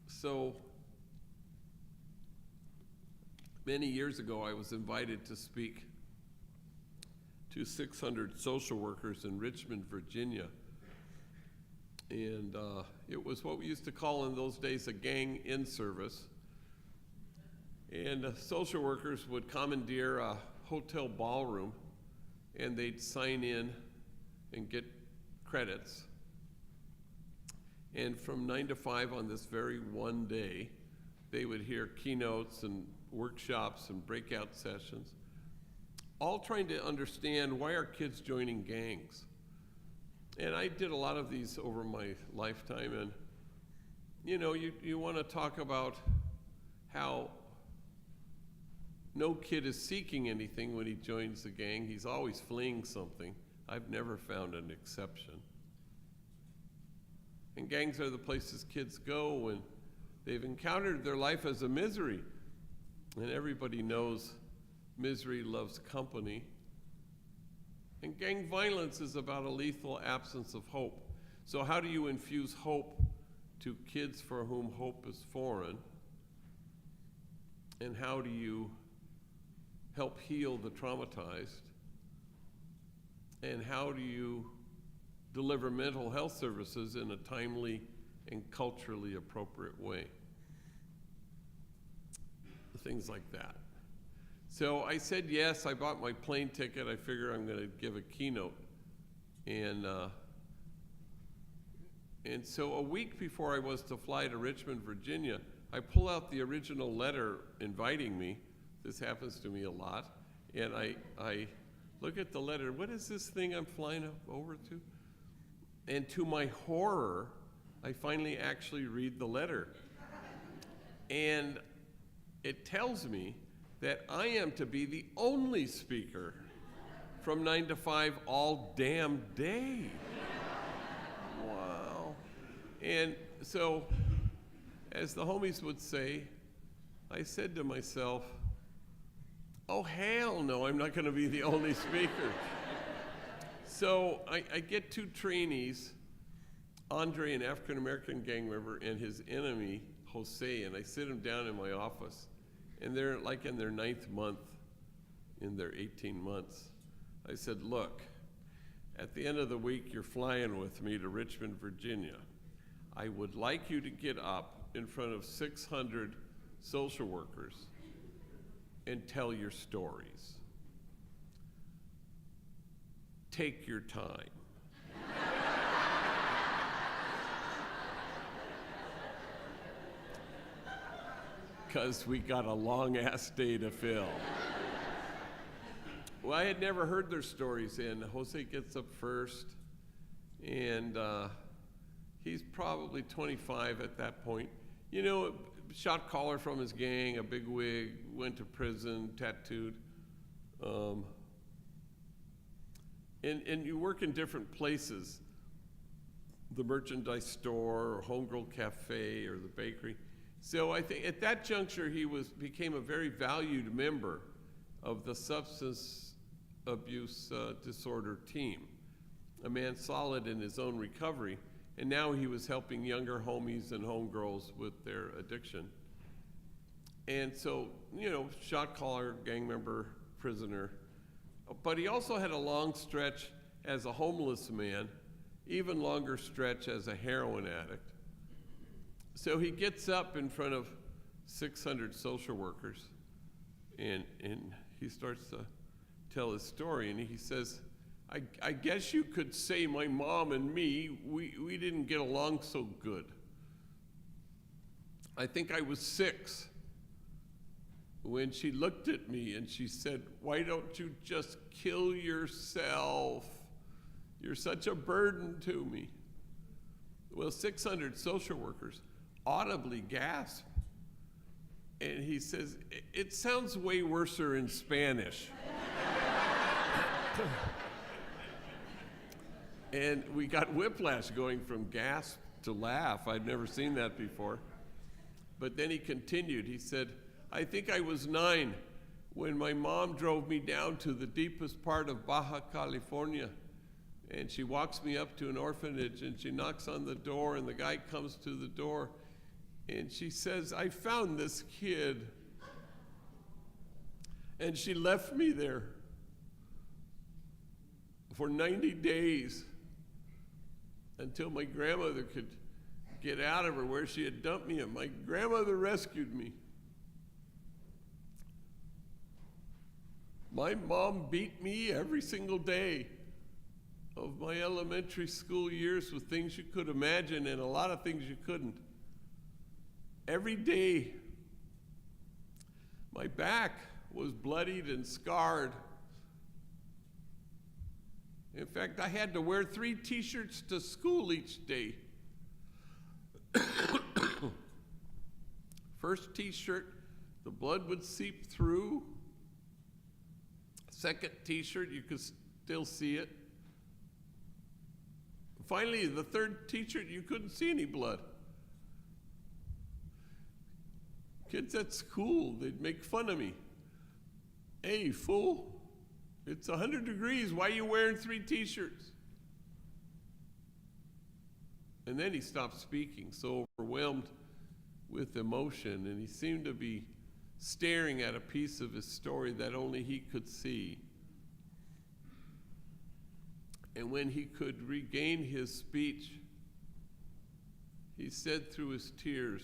So, many years ago, I was invited to speak to 600 social workers in Richmond, Virginia. And it was what we used to call in those days a gang in-service. And social workers would commandeer a hotel ballroom, and they'd sign in and get credits. And from 9 to 5 on this very one day, they would hear keynotes and workshops and breakout sessions, all trying to understand why are kids joining gangs. And I did a lot of these over my lifetime, and you want to talk about how no kid is seeking anything when he joins the gang. He's always fleeing something. I've never found an exception. And gangs are the places kids go when they've encountered their life as a misery. And everybody knows misery loves company. And gang violence is about a lethal absence of hope. So how do you infuse hope to kids for whom hope is foreign? And how do you help heal the traumatized? And how do you deliver mental health services in a timely and culturally appropriate way? Things like that. So I said yes. I bought my plane ticket. I figure I'm going to give a keynote. And so a week before I was to fly to Richmond, Virginia, I pull out the original letter inviting me. This happens to me a lot. And I look at the letter. What is this thing I'm flying over to? And to my horror, I finally actually read the letter. And it tells me that I am to be the only speaker from 9 to 5 all damn day. Wow. And so, as the homies would say, I said to myself, oh, hell no, I'm not going to be the only speaker. So I get 2 trainees, Andre, an African-American gang member, and his enemy, Jose, and I sit them down in my office. And they're like in their 9th month, in their 18 months. I said, look, at the end of the week, you're flying with me to Richmond, Virginia. I would like you to get up in front of 600 social workers and tell your stories. Take your time. Because we got a long-ass day to fill. Well, I had never heard their stories, and Jose gets up first, and he's probably 25 at that point. You know, shot caller from his gang, a big wig, went to prison, tattooed. And you work in different places, the merchandise store, or Homegirl Cafe, or the bakery. So I think at that juncture, he became a very valued member of the substance abuse disorder team, a man solid in his own recovery, and now he was helping younger homies and homegirls with their addiction. And so, you know, shot caller, gang member, prisoner, but he also had a long stretch as a homeless man, even longer stretch as a heroin addict. So he gets up in front of 600 social workers, and he starts to tell his story, and he says, I guess you could say my mom and me, we didn't get along so good. I think I was 6 when she looked at me and she said, why don't you just kill yourself? You're such a burden to me. Well, 600 social workers audibly gasp. And he says, it sounds way worser in Spanish. And we got whiplash going from gasp to laugh. I'd never seen that before. But then he continued. He said, I think I was 9 when my mom drove me down to the deepest part of Baja California. And she walks me up to an orphanage, and she knocks on the door, and the guy comes to the door, and she says, I found this kid. And she left me there for 90 days until my grandmother could get out of her where she had dumped me, and my grandmother rescued me. My mom beat me every single day. of my elementary school years with things you could imagine and a lot of things you couldn't. Every day, my back was bloodied and scarred. In fact, I had to wear 3 t-shirts to school each day. First t-shirt, the blood would seep through. Second t-shirt, you could still see it. Finally, the third t-shirt, you couldn't see any blood. Kids at school, they'd make fun of me. Hey, fool, it's 100 degrees. Why are you wearing 3 t-shirts? And then he stopped speaking, so overwhelmed with emotion, and he seemed to be staring at a piece of his story that only he could see. And when he could regain his speech, he said through his tears,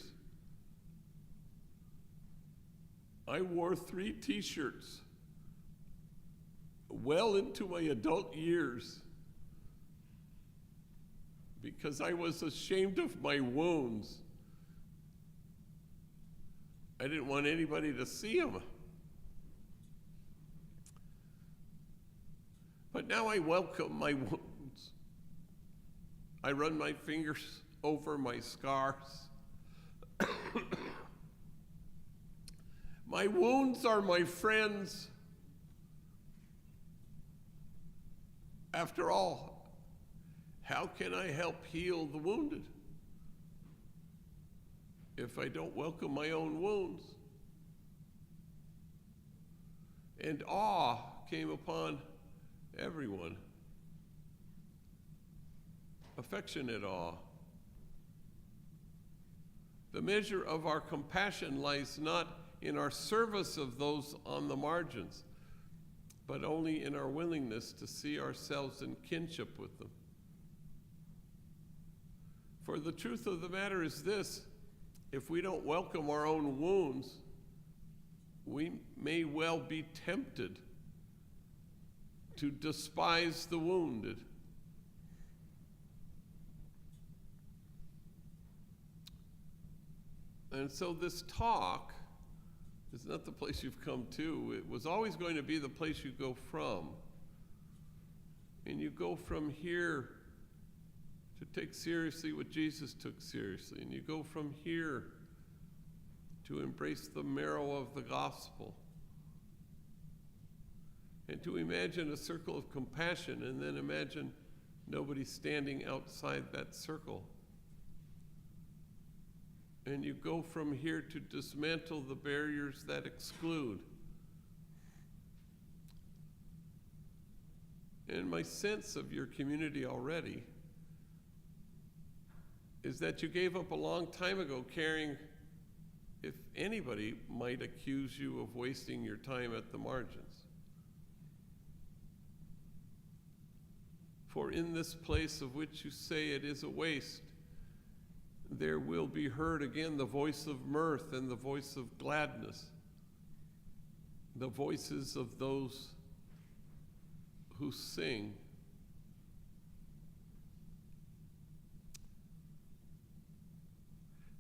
I wore 3 t-shirts well into my adult years because I was ashamed of my wounds. I didn't want anybody to see them. But now I welcome my wounds. I run my fingers over my scars. My wounds are my friends. After all, how can I help heal the wounded if I don't welcome my own wounds? And awe came upon everyone. Affectionate awe. The measure of our compassion lies not in our service of those on the margins, but only in our willingness to see ourselves in kinship with them. For the truth of the matter is this: if we don't welcome our own wounds, we may well be tempted to despise the wounded. And so this talk is not the place you've come to. It was always going to be the place you go from. And you go from here to take seriously what Jesus took seriously. And you go from here to embrace the marrow of the gospel. And to imagine a circle of compassion and then imagine nobody standing outside that circle. And you go from here to dismantle the barriers that exclude. And my sense of your community already is that you gave up a long time ago caring if anybody might accuse you of wasting your time at the margins. For in this place of which you say it is a waste, there will be heard again the voice of mirth and the voice of gladness, the voices of those who sing.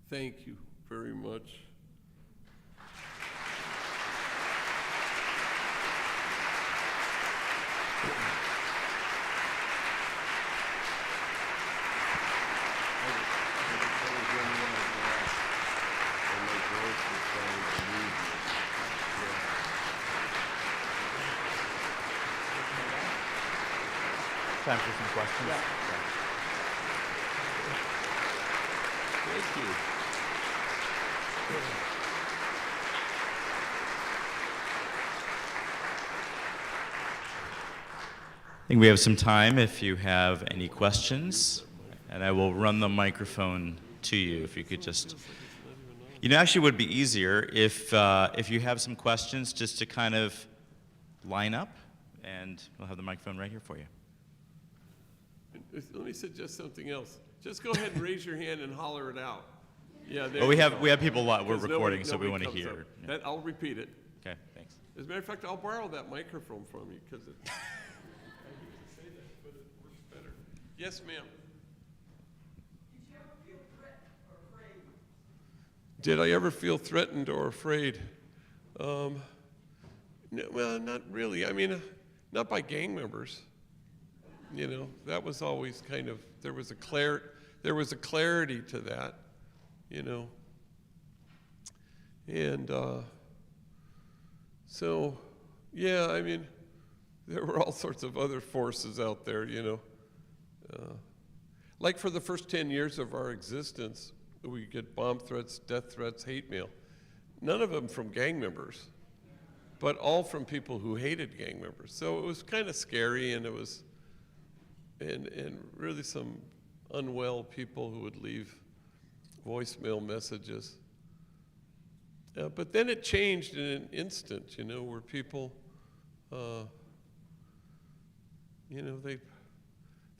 Thank you very much. Time for some questions. Yeah. Thank you. I think we have some time if you have any questions, and I will run the microphone to you if you could just. You know, actually, it would be easier if you have some questions just to kind of line up, and we'll have the microphone right here for you. Let me suggest something else. Just go ahead and raise your hand and holler it out. Yeah, Well, we have people we're 'Cause recording, so we nobody want to comes hear. up. Yeah. That, I'll repeat it. Okay, thanks. As a matter of fact, I'll borrow that microphone from you because it. Yes, ma'am. Did you ever feel threatened or afraid? Did I ever feel threatened or afraid? No, well, not really. I mean, not by gang members. You know, that was always kind of, there was a clarity to that, you know. And so, yeah, I mean, there were all sorts of other forces out there, you know. Like for the first 10 years of our existence, we get bomb threats, death threats, hate mail. None of them from gang members, but all from people who hated gang members. So it was kind of scary, and it was, and really some unwell people who would leave voicemail messages. But then it changed in an instant, you know, where people, you know, they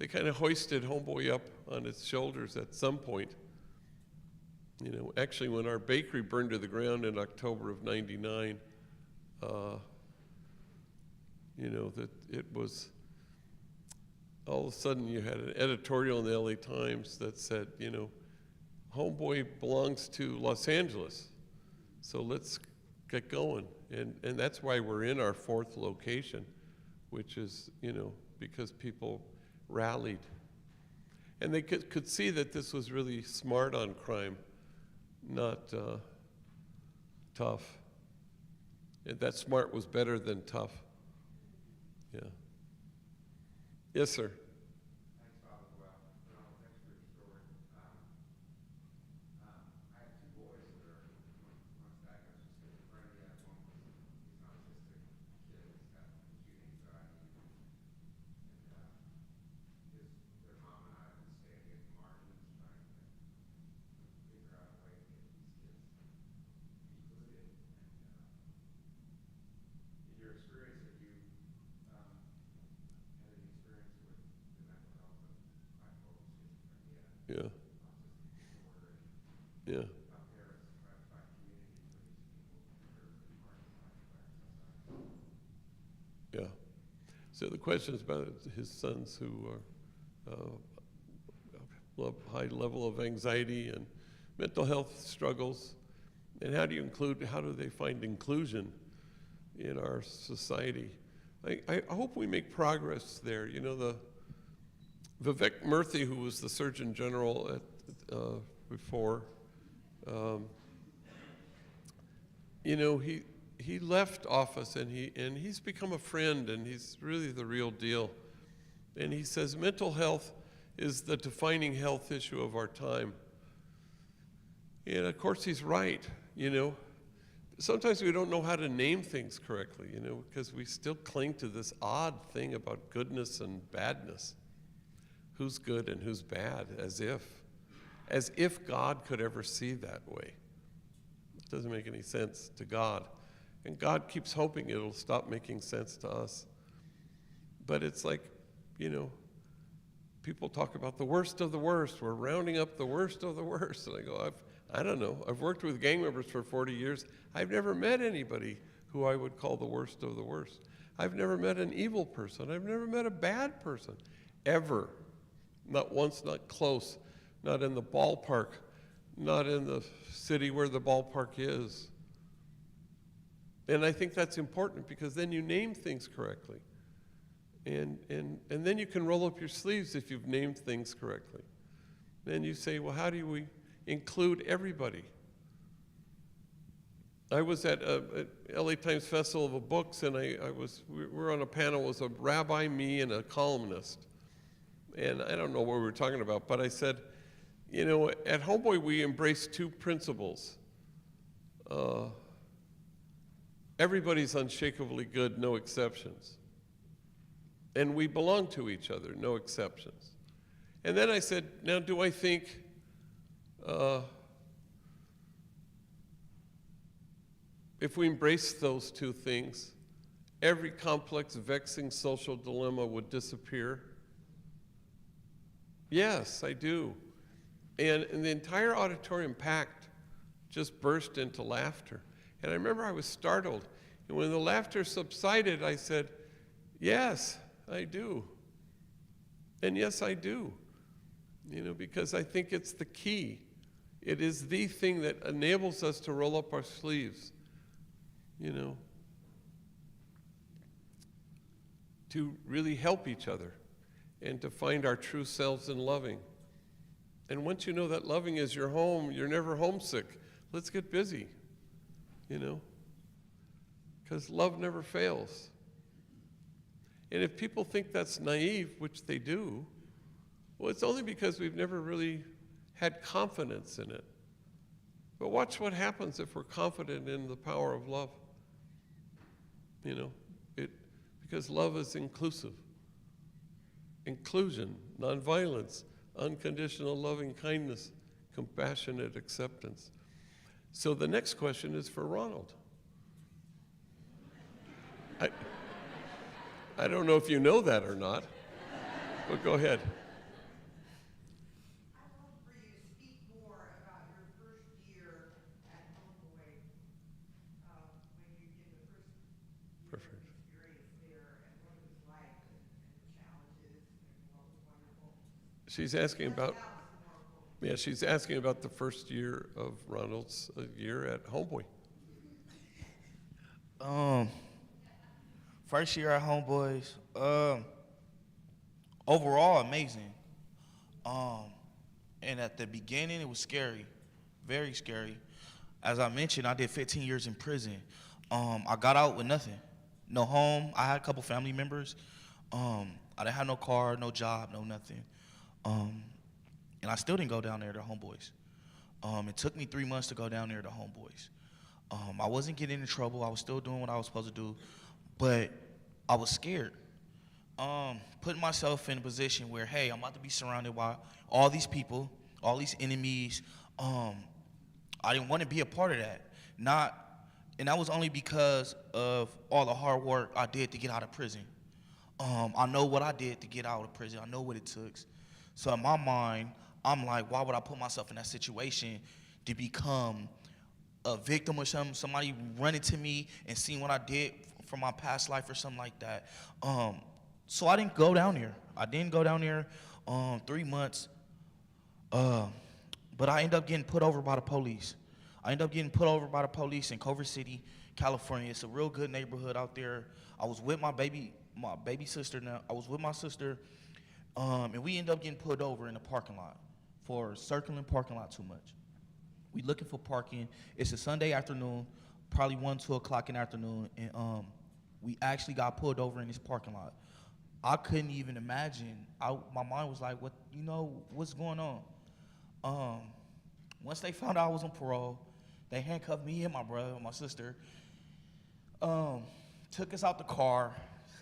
kind of hoisted Homeboy up on its shoulders at some point. You know, actually, when our bakery burned to the ground in October of '99, you know, that it was, all of a sudden you had an editorial in the LA Times that said, you know, Homeboy belongs to Los Angeles, so let's get going. And that's why we're in our 4th location, which is, you know, because people rallied. And they could see that this was really smart on crime, not tough. And that smart was better than tough. Yeah. Yes, sir. Thanks, Bob, as well. Thanks for your story. I have 2 boys that are, one's diagnosed with schizophrenia, one was, he's an autistic kid, he's got acute anxiety, and their mom and I have been standing at the margins trying to figure out a way to get these kids included. And in your experience, have you had any experience with the mental health of bipolar schizophrenia, Yeah. autistic disorder, Yeah. and how parents try to find community for these people that are been marginalized by our society? Yeah. So the question is about his sons who are high level of anxiety and mental health struggles, and how do they find inclusion in our society? I hope we make progress there. You know, Vivek Murthy, who was the Surgeon General before, you know, he left office, and he's become a friend, and he's really the real deal. And he says mental health is the defining health issue of our time. And of course he's right, you know. Sometimes we don't know how to name things correctly, you know, because we still cling to this odd thing about goodness and badness. Who's good and who's bad, as if God could ever see that way. It doesn't make any sense to God. And God keeps hoping it'll stop making sense to us. But it's like, you know, people talk about the worst of the worst. We're rounding up the worst of the worst. And I go, I don't know. I've worked with gang members for 40 years. I've never met anybody who I would call the worst of the worst. I've never met an evil person. I've never met a bad person, ever. Not once, not close, not in the ballpark, not in the city where the ballpark is. And I think that's important, because then you name things correctly. And then you can roll up your sleeves if you've named things correctly. Then you say, well, how do we include everybody? I was at a LA Times Festival of Books, and we were on a panel. It was a rabbi, me, and a columnist. And I don't know what we were talking about, but I said, you know, at Homeboy we embrace 2 principles. Everybody's unshakably good, no exceptions. And we belong to each other, no exceptions. And then I said, now do I think if we embrace those 2 things, every complex, vexing social dilemma would disappear? Yes, I do. And the entire auditorium packed just burst into laughter. And I remember I was startled. And when the laughter subsided, I said, yes, I do. And yes, I do, because I think it's the key. It is the thing that enables us to roll up our sleeves, to really help each other and to find our true selves in loving. And once you know that loving is your home, you're never homesick. Let's get busy, because love never fails. And if people think that's naive, which they do, well, it's only because we've never really had confidence in it. But watch what happens if we're confident in the power of love. Because love is inclusive. Inclusion, nonviolence, unconditional loving kindness, compassionate acceptance. So the next question is for Ronald. I don't know if you know that or not, but go ahead. I'd love for you to speak more about your first year at Homeboy, when you did the first year Perfect. experience there, and what it was like, and the challenges, and what was wonderful. She's asking about, That was the more important. she's asking about the first year of Ronald's year at Homeboy. First year at Homeboys, overall amazing. And at the beginning, it was scary, very scary. As I mentioned, I did 15 years in prison. I got out with nothing, no home. I had a couple family members. I didn't have no car, no job, no nothing. And I still didn't go down there to Homeboys. It took me 3 months to go down there to Homeboys. I wasn't getting in trouble. I was still doing what I was supposed to do, but I was scared. Putting myself in a position where, hey, I'm about to be surrounded by all these people, all these enemies. I didn't want to be a part of that. And that was only because of all the hard work I did to get out of prison. I know what I did to get out of prison. I know what it took. So in my mind, I'm like, why would I put myself in that situation to become a victim or somebody running to me and seeing what I did from my past life or something like that. So I didn't go down there. 3 months, but I ended up getting put over by the police. I ended up getting put over by the police in Culver City, California. It's a real good neighborhood out there. I was with my baby sister now. I was with my sister, and we ended up getting put over in the parking lot for circling parking lot too much. We looking for parking. It's a Sunday afternoon, probably 1, 2 o'clock in the afternoon, and we actually got pulled over in this parking lot. I couldn't even imagine. My mind was like, what's going on? Once they found out I was on parole, they handcuffed me and my brother and my sister, took us out the car,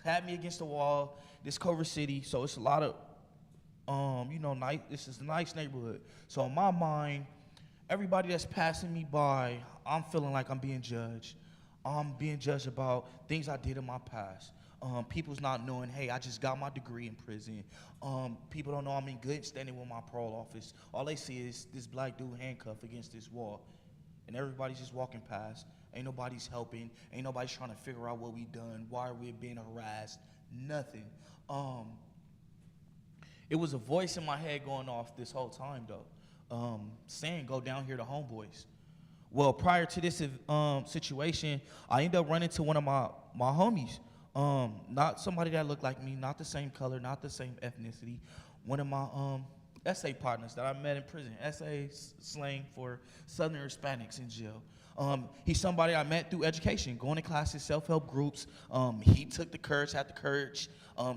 had me against the wall. This Culver City, so it's a lot of, this is a nice neighborhood. So in my mind, everybody that's passing me by, I'm feeling like I'm being judged. I'm being judged about things I did in my past. People's not knowing, hey, I just got my degree in prison. People don't know I'm in good standing with my parole office. All they see is this black dude handcuffed against this wall. And everybody's just walking past. Ain't nobody's helping. Ain't nobody's trying to figure out what we done. Why are we being harassed? Nothing. It was a voice in my head going off this whole time, though, saying go down here to Homeboys. Well, prior to this situation, I ended up running to one of my homies, not somebody that looked like me, not the same color, not the same ethnicity, one of my SA partners that I met in prison. SA slang for Southern Hispanics in jail. He's somebody I met through education, going to classes, self-help groups. He took the courage, had the courage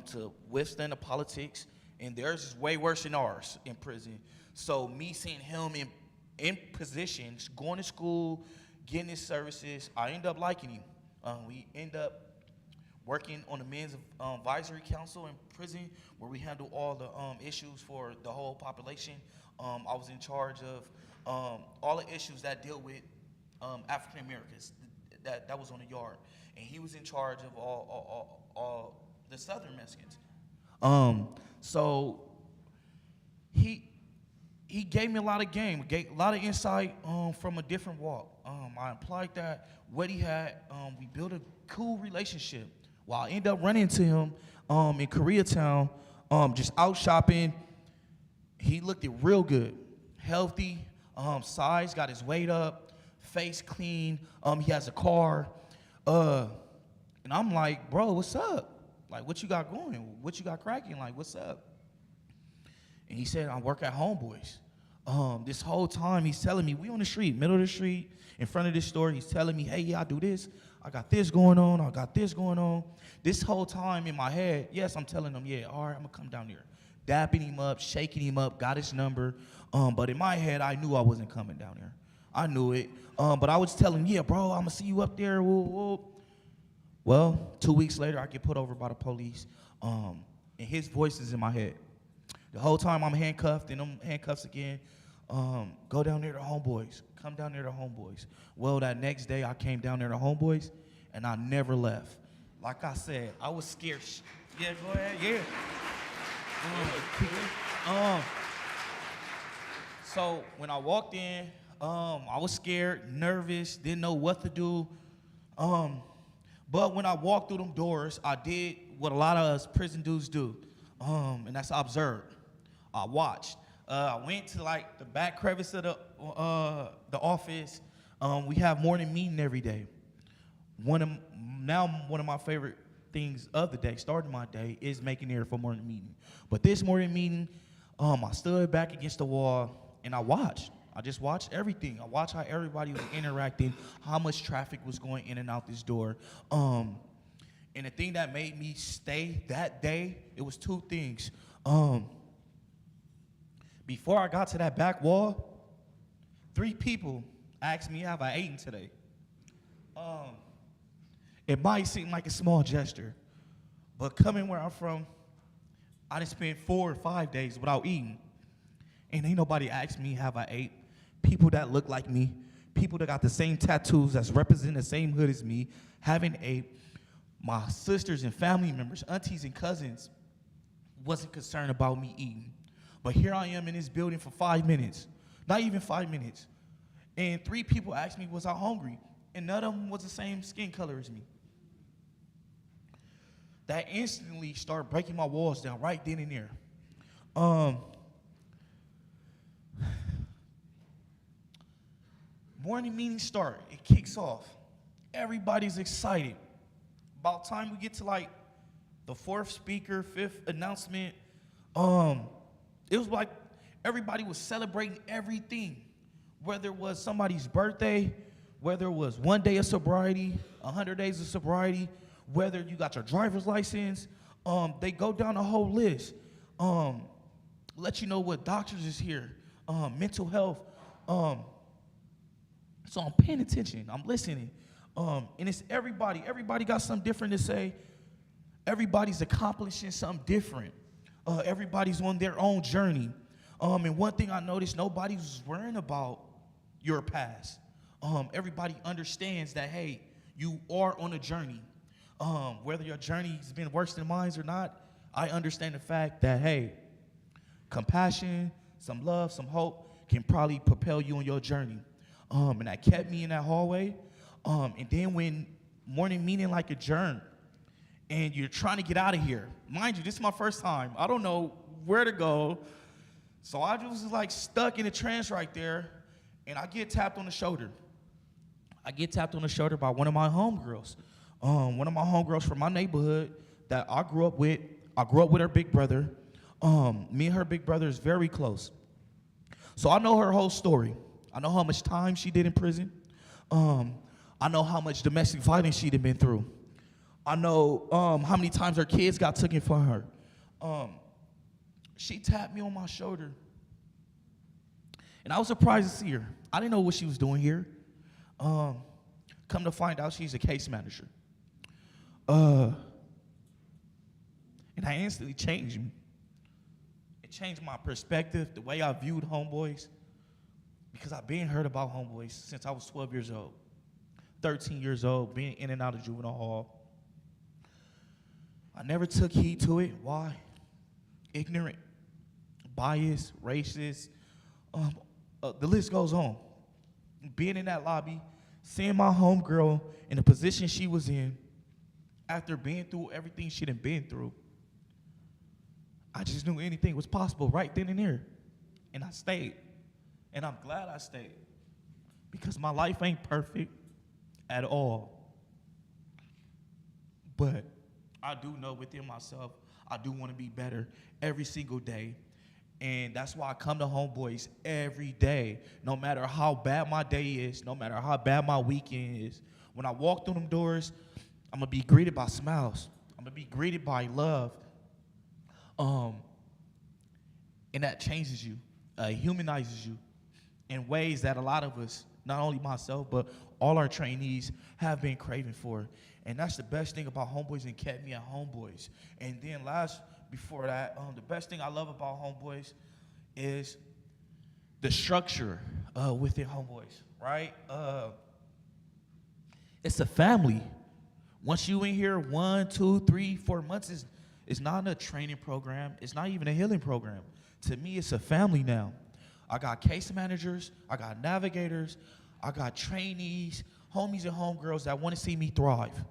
to withstand the politics, and theirs is way worse than ours in prison. So me seeing him in positions, going to school, getting his services, I end up liking him. We end up working on the Men's Advisory Council in prison, where we handle all the issues for the whole population. I was in charge of all the issues that deal with African Americans. That was on the yard, and he was in charge of all the Southern Mexicans. So he gave me a lot of game, gave a lot of insight from a different walk. I implied that what he had, we built a cool relationship. While I ended up running into him in Koreatown, just out shopping. He looked it real good, healthy, size, got his weight up, face clean. He has a car, and I'm like, bro, what's up? Like, what you got going? What you got cracking? Like, what's up? And he said, I work at Homeboys. This whole time he's telling me, we on the street, middle of the street, in front of this store. He's telling me, hey, yeah, I do this. I got this going on. I got this going on. This whole time in my head, yes, I'm telling him, yeah, all right, I'm going to come down here. Dapping him up, shaking him up, got his number. But in my head, I knew I wasn't coming down here. I knew it. But I was telling him, yeah, bro, I'm going to see you up there. Whoa, whoa. Well, 2 weeks later, I get put over by the police, and his voice is in my head. The whole time I'm handcuffed, and I'm handcuffs again. Go down there to Homeboys. Come down there to Homeboys. Well, that next day, I came down there to Homeboys, and I never left. Like I said, I was scared. Yeah, go ahead, yeah. So when I walked in, I was scared, nervous, didn't know what to do. But when I walked through them doors, I did what a lot of us prison dudes do, and that's observe. I watched. I went to like the back crevice of the office. We have morning meeting every day. One of my favorite things of the day, starting my day, is making here for morning meeting. But this morning meeting, I stood back against the wall and I watched. I just watched everything. I watched how everybody was interacting, how much traffic was going in and out this door. And the thing that made me stay that day, it was two things. Before I got to that back wall, 3 people asked me, have I eaten today? It might seem like a small gesture, but coming where I'm from, I done spent 4 or 5 days without eating. And ain't nobody asked me, have I ate? People that look like me, people that got the same tattoos, that's represent the same hood as me, haven't ate. My sisters and family members, aunties and cousins, wasn't concerned about me eating. But here I am in this building for 5 minutes, not even 5 minutes. And 3 people asked me, was I hungry? And none of them was the same skin color as me. That instantly started breaking my walls down right then and there. Morning meeting start, it kicks off. Everybody's excited. About time we get to like the 4th speaker, 5th announcement, it was like everybody was celebrating everything, whether it was somebody's birthday, whether it was 1 day of sobriety, 100 days of sobriety, whether you got your driver's license. They go down a whole list, let you know what doctors is here, mental health. So I'm paying attention, I'm listening, and it's everybody. Everybody got something different to say. Everybody's accomplishing something different. Everybody's on their own journey. And one thing I noticed, nobody's worrying about your past. Everybody understands that, hey, you are on a journey. Whether your journey's been worse than mine or not, I understand the fact that, hey, compassion, some love, some hope can probably propel you on your journey. And that kept me in that hallway. And then when morning meeting like adjourned, and you're trying to get out of here. Mind you, this is my first time. I don't know where to go. So I just was like stuck in a trance right there, and I get tapped on the shoulder. I get tapped on the shoulder by one of my homegirls. One of my homegirls from my neighborhood that I grew up with. I grew up with her big brother. Me and her big brother is very close. So I know her whole story. I know how much time she did in prison. I know how much domestic violence she'd been through. I know how many times her kids got taken from her. She tapped me on my shoulder. And I was surprised to see her. I didn't know what she was doing here. Come to find out, she's a case manager. And that instantly changed me. It changed my perspective, the way I viewed Homeboys, because I've been heard about Homeboys since I was 12 years old, 13 years old, being in and out of juvenile hall. I never took heed to it. Why? Ignorant, biased, racist. The list goes on. Being in that lobby, seeing my homegirl in the position she was in, after being through everything she'd been through, I just knew anything was possible right then and there. And I stayed. And I'm glad I stayed. Because my life ain't perfect at all. But I do know within myself, I do want to be better every single day. And that's why I come to Homeboys every day. No matter how bad my day is, no matter how bad my weekend is. When I walk through them doors, I'm going to be greeted by smiles. I'm going to be greeted by love. And that changes you, humanizes you in ways that a lot of us, not only myself, but all our trainees have been craving for. And that's the best thing about Homeboys and kept me at Homeboys. And then before that, the best thing I love about Homeboys is the structure within Homeboys, right? It's a family. Once you in here 1, 2, 3, 4 months, it's not a training program. It's not even a healing program. To me, it's a family now. I got case managers. I got navigators. I got trainees, homies and homegirls that want to see me thrive,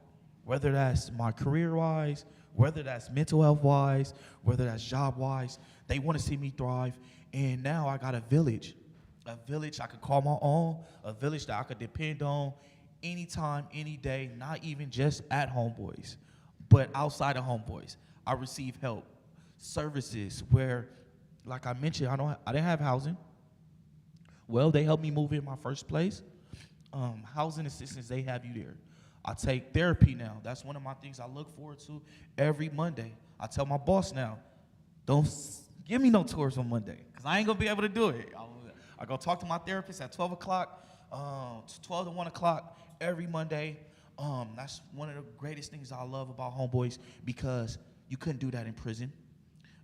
whether that's my career-wise, whether that's mental health-wise, whether that's job-wise. They want to see me thrive. And now I got a village I could call my own, a village that I could depend on anytime, any day, not even just at Homeboys, but outside of Homeboys. I receive help, services where, like I mentioned, I didn't have housing. Well, they helped me move in my first place. Housing assistance, they have you there. I take therapy now. That's one of my things I look forward to every Monday. I tell my boss now, don't give me no tours on Monday, because I ain't going to be able to do it. I go talk to my therapist at 12 o'clock, 12 to 1 o'clock every Monday. That's one of the greatest things I love about Homeboys, because you couldn't do that in prison.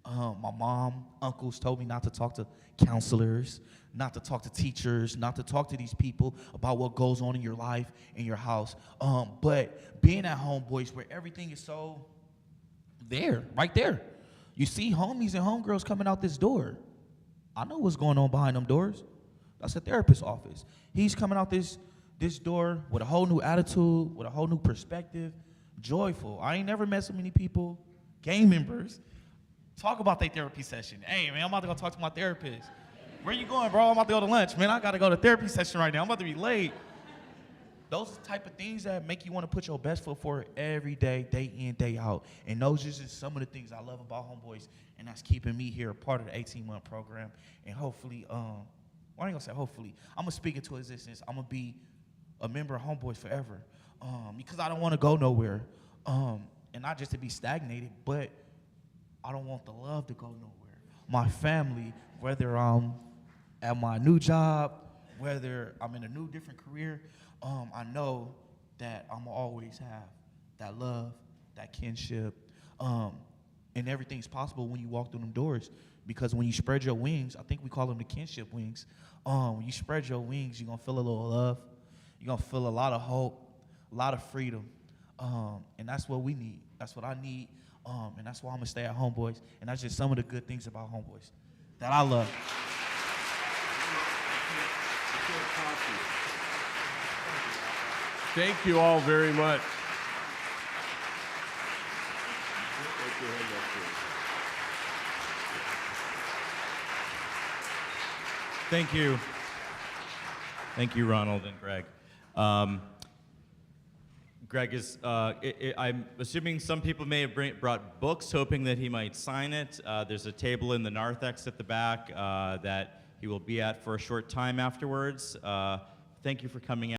My mom, uncles told me not to talk to counselors, not to talk to teachers, not to talk to these people about what goes on in your life, in your house. But being at Homeboys, where everything is so there, right there. You see homies and homegirls coming out this door. I know what's going on behind them doors. That's a therapist's office. He's coming out this door with a whole new attitude, with a whole new perspective, joyful. I ain't never met so many people, gang members, talk about their therapy session. Hey, man, I'm about to go talk to my therapist. Where you going, bro? I'm about to go to lunch. Man, I got to go to therapy session right now. I'm about to be late. Those are the type of things that make you want to put your best foot forward every day, day in, day out. And those are just some of the things I love about Homeboys, and that's keeping me here, part of the 18-month program. And hopefully, I ain't going to say hopefully, I'm going to speak into existence. I'm going to be a member of Homeboys forever, because I don't want to go nowhere, and not just to be stagnated, but I don't want the love to go nowhere. My family, whether I'm at my new job, whether I'm in a new different career, I know that I'm going to always have that love, that kinship, and everything's possible when you walk through them doors, because when you spread your wings, I think we call them the kinship wings, when you spread your wings, you're going to feel a little love, you're going to feel a lot of hope, a lot of freedom, and that's what we need. That's what I need. And that's why I'm going to stay at Homeboys. And that's just some of the good things about Homeboys that I love. Thank you all very much. Thank you. Thank you, Ronald and Greg. Greg is, I'm assuming some people may have brought books hoping that he might sign it. There's a table in the narthex at the back that he will be at for a short time afterwards. Thank you for coming out.